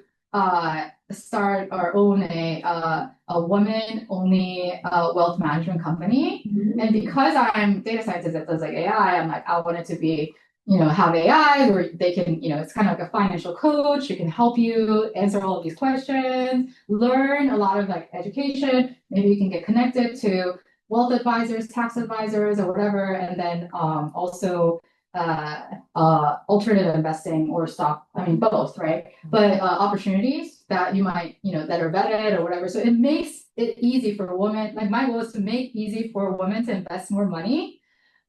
start or own a woman only wealth management company. And because I'm data scientist that does like AI, I'm like, I want it to be, have AI where they can, it's kind of like a financial coach. You can help you answer all of these questions, learn a lot of like education. Maybe you can get connected to wealth advisors, tax advisors, or whatever. And then also alternative investing or stock, I mean, both, right? But opportunities that you might, that are vetted or whatever. So it makes it easy for a woman. Like my goal is to make easy for a woman to invest more money.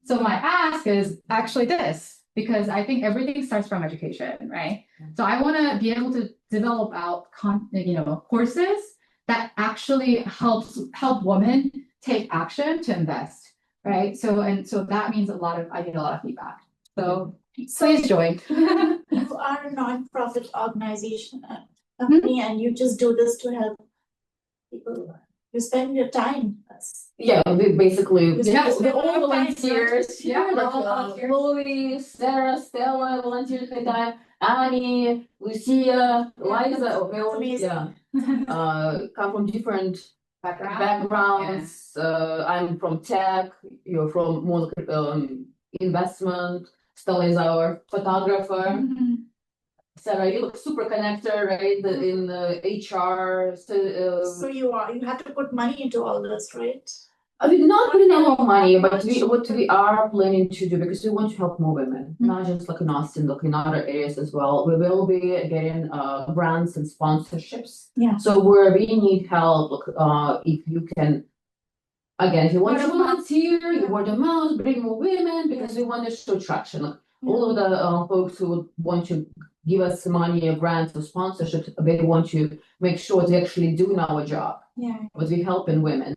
So my ask is actually this, because I think everything starts from education, right? So I want to be able to develop out, courses that actually help women take action to invest, right? So that means I need a lot of feedback. So please join. You are a non-profit organization, company, and you just do this to help people. You spend your time. Yeah, we basically, Yeah, we're all volunteers. Yeah, we're like all volunteers. Chloe, Sarah, Stella volunteered for that. Annie, Lucia, Liza, we all, come from different backgrounds. I'm from tech, you're from more investment. Stella is our photographer. Sarah, you look super connected, right? In the HR. So you have to put money into all this, right? I mean, not putting a lot of money, but what we are planning to do, because we want to help more women, not just like in Austin, like in other areas as well. We will be getting grants and sponsorships. Yeah. So where we need help, if you can, again, if you want to volunteer, you word of mouth, bring more women, because we want to show traction. Like all of the folks who would want to give us money or grants or sponsorships, they want to make sure they actually doing our job. Yeah. But we helping women.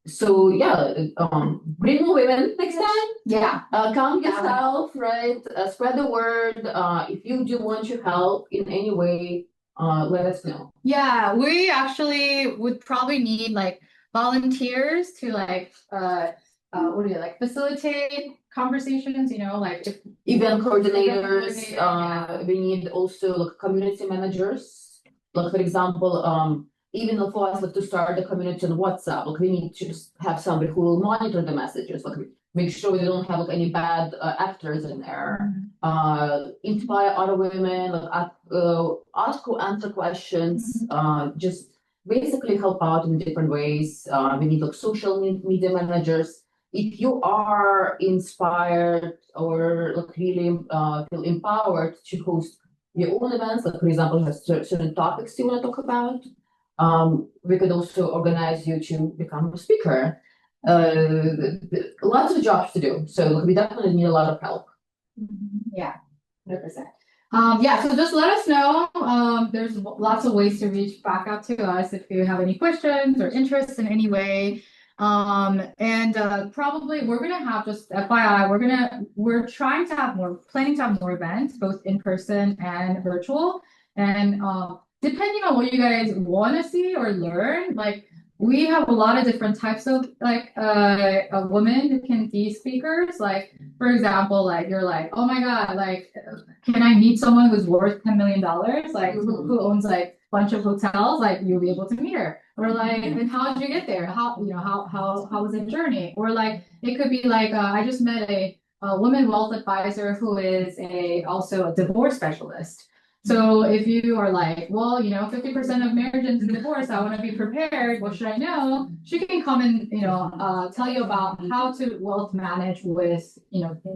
So yeah, bring more women next time. Yeah. Come yourself, right? Spread the word. If you do want to help in any way, let us know. Yeah, we actually would probably need like volunteers to facilitate conversations, like event coordinators. We need also like community managers. Like for example, even for us, like to start the community on WhatsApp, like we need to just have somebody who will monitor the messages, like make sure we don't have like any bad actors in there. Inspire other women, like ask or answer questions, just basically help out in different ways. We need like social media managers. If you are inspired or like really feel empowered to host your own events, like for example, have certain topics you want to talk about, we could also organize you to become a speaker. Lots of jobs to do, so we definitely need a lot of help. Yeah, 100%. So just let us know. There's lots of ways to reach back out to us if you have any questions or interests in any way. Probably we're gonna have, just FYI, we're planning to have more events, both in person and virtual. And depending on what you guys want to see or learn, like we have a lot of different types of a woman who can be speakers. Like for example, like you're like, oh my god, like can I meet someone who's worth $10 million, like who owns like a bunch of hotels? Like you'll be able to meet her. Or like, and how did you get there? How was the journey? Or like it could be like I just met a woman wealth advisor who is also a divorce specialist. So if you are like, well, 50% of marriages in divorce, I want to be prepared. What should I know? She can come and, tell you about how to wealth manage with,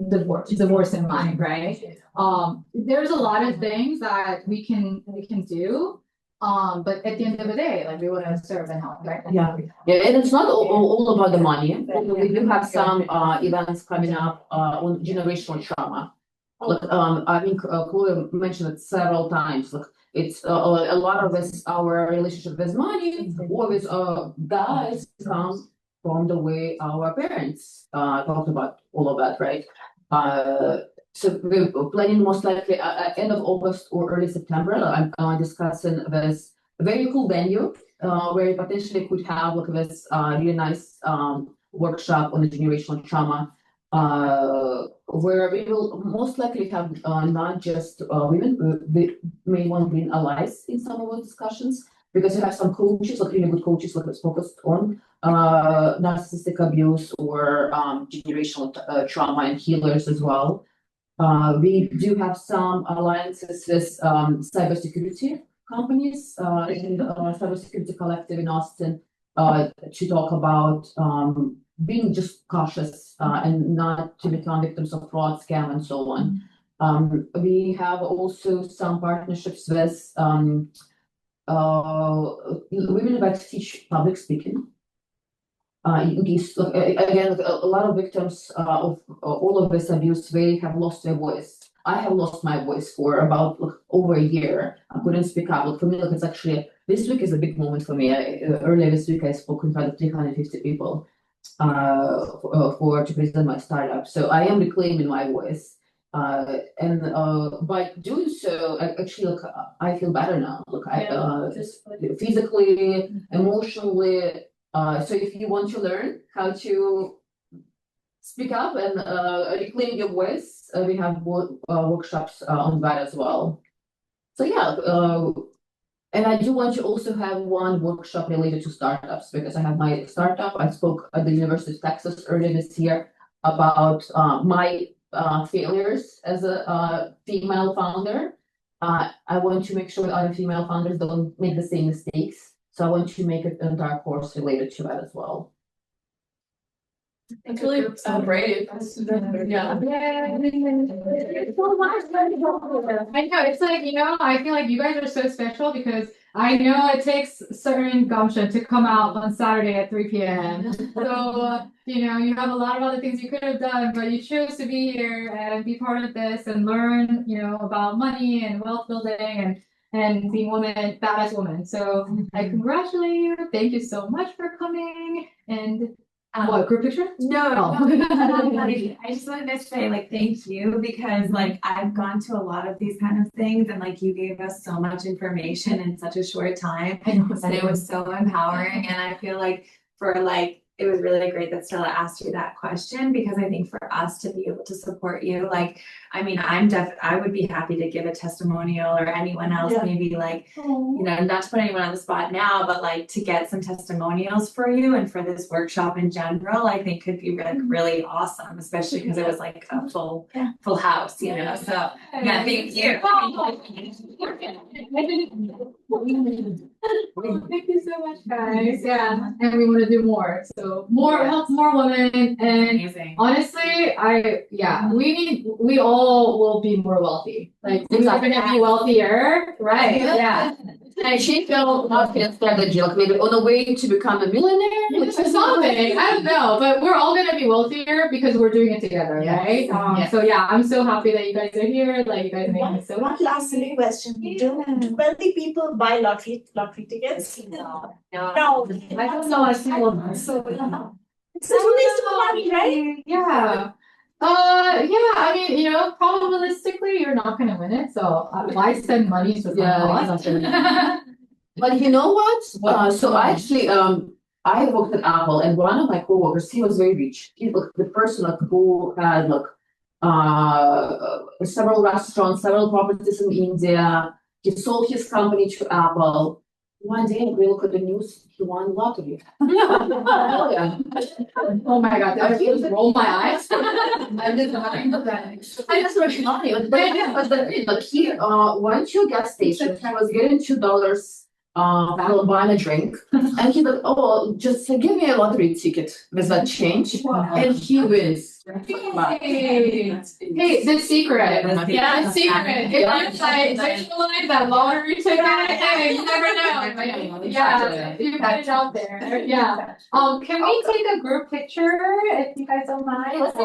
divorce in mind, right? There's a lot of things that we can do. But at the end of the day, like we want to serve and help, right? Yeah, and it's not all about the money. We do have some events coming up on generational trauma. Like I think Chloe mentioned it several times. Like it's a lot of this, our relationship with money or with guys comes from the way our parents talked about all of that, right? So we're planning most likely end of August or early September. I'm discussing this very cool venue where we potentially could have like this really nice workshop on the generational trauma. Where we will most likely have not just women, we may want to bring allies in some of the discussions, because we have some coaches, like really good coaches, like it's focused on narcissistic abuse or generational trauma, and healers as well. We do have some alliances with cybersecurity companies in the cybersecurity collective in Austin to talk about being just cautious and not to become victims of fraud, scam, and so on. We have also some partnerships with women about to teach public speaking. In case, again, a lot of victims of all of this abuse, they have lost their voice. I have lost my voice for about over a year. I couldn't speak up. For me, it's actually, this week is a big moment for me. Earlier this week, I spoke in front of 350 people to present my startup. So I am reclaiming my voice. And by doing so, I feel better now. Physically, emotionally. So if you want to learn how to speak up and reclaim your voice, we have workshops on that as well. So yeah, and I do want to also have one workshop related to startups because I have my startup. I spoke at the University of Texas earlier this year about my failures as a female founder. I want to make sure that other female founders don't make the same mistakes. So I want to make an entire course related to that as well. It's really brave. Yeah. I know, it's like, I feel like you guys are so special because I know it takes certain gumption to come out on Saturday at 3 p.m. So, you have a lot of other things you could have done, but you chose to be here and be part of this and learn, about money and wealth building and being badass woman. So I congratulate you. Thank you so much for coming. And what, group picture? No, I just wanted to say thank you because I've gone to a lot of these kind of things and you gave us so much information in such a short time and it was so empowering and I feel it was really great that Stella asked you that question because I think for us to be able to support you, I would be happy to give a testimonial or anyone else maybe not to put anyone on the spot now, but to get some testimonials for you and for this workshop in general, I think could be really awesome, especially because it was a full house, So yeah, thank you. Thank you so much, guys. Yeah, and we want to do more. So help more women. And amazing. Honestly, we all will be more wealthy. We're gonna be wealthier, right? Yeah. And she felt confident strategy, maybe on the way to become a millionaire. Something, I don't know, but we're all gonna be wealthier because we're doing it together, right? So yeah, I'm so happy that you guys are here. You guys make me so. One last silly question: Do wealthy people buy lottery tickets? No. I don't know a single one. So it's a waste of money, right? Yeah. Probabilistically, you're not gonna win it. So why spend money to But you know what? So actually, I worked at Apple, and one of my coworkers, he was very rich. He the person who had several restaurants, several properties in India. He sold his company to Apple. One day, we look at the news. He won lottery. Oh my God! Did I just roll my eyes? I just really funny. But he went to a gas station. He was getting $2 buying a drink, and he thought, "Oh, just give me a lottery ticket with that change," and he wins. Hey, the secret. The secret. If you visualize that lottery ticket, hey, you never know. Yeah, you put it out there. Yeah. Can we take a group picture if you guys don't mind? Let's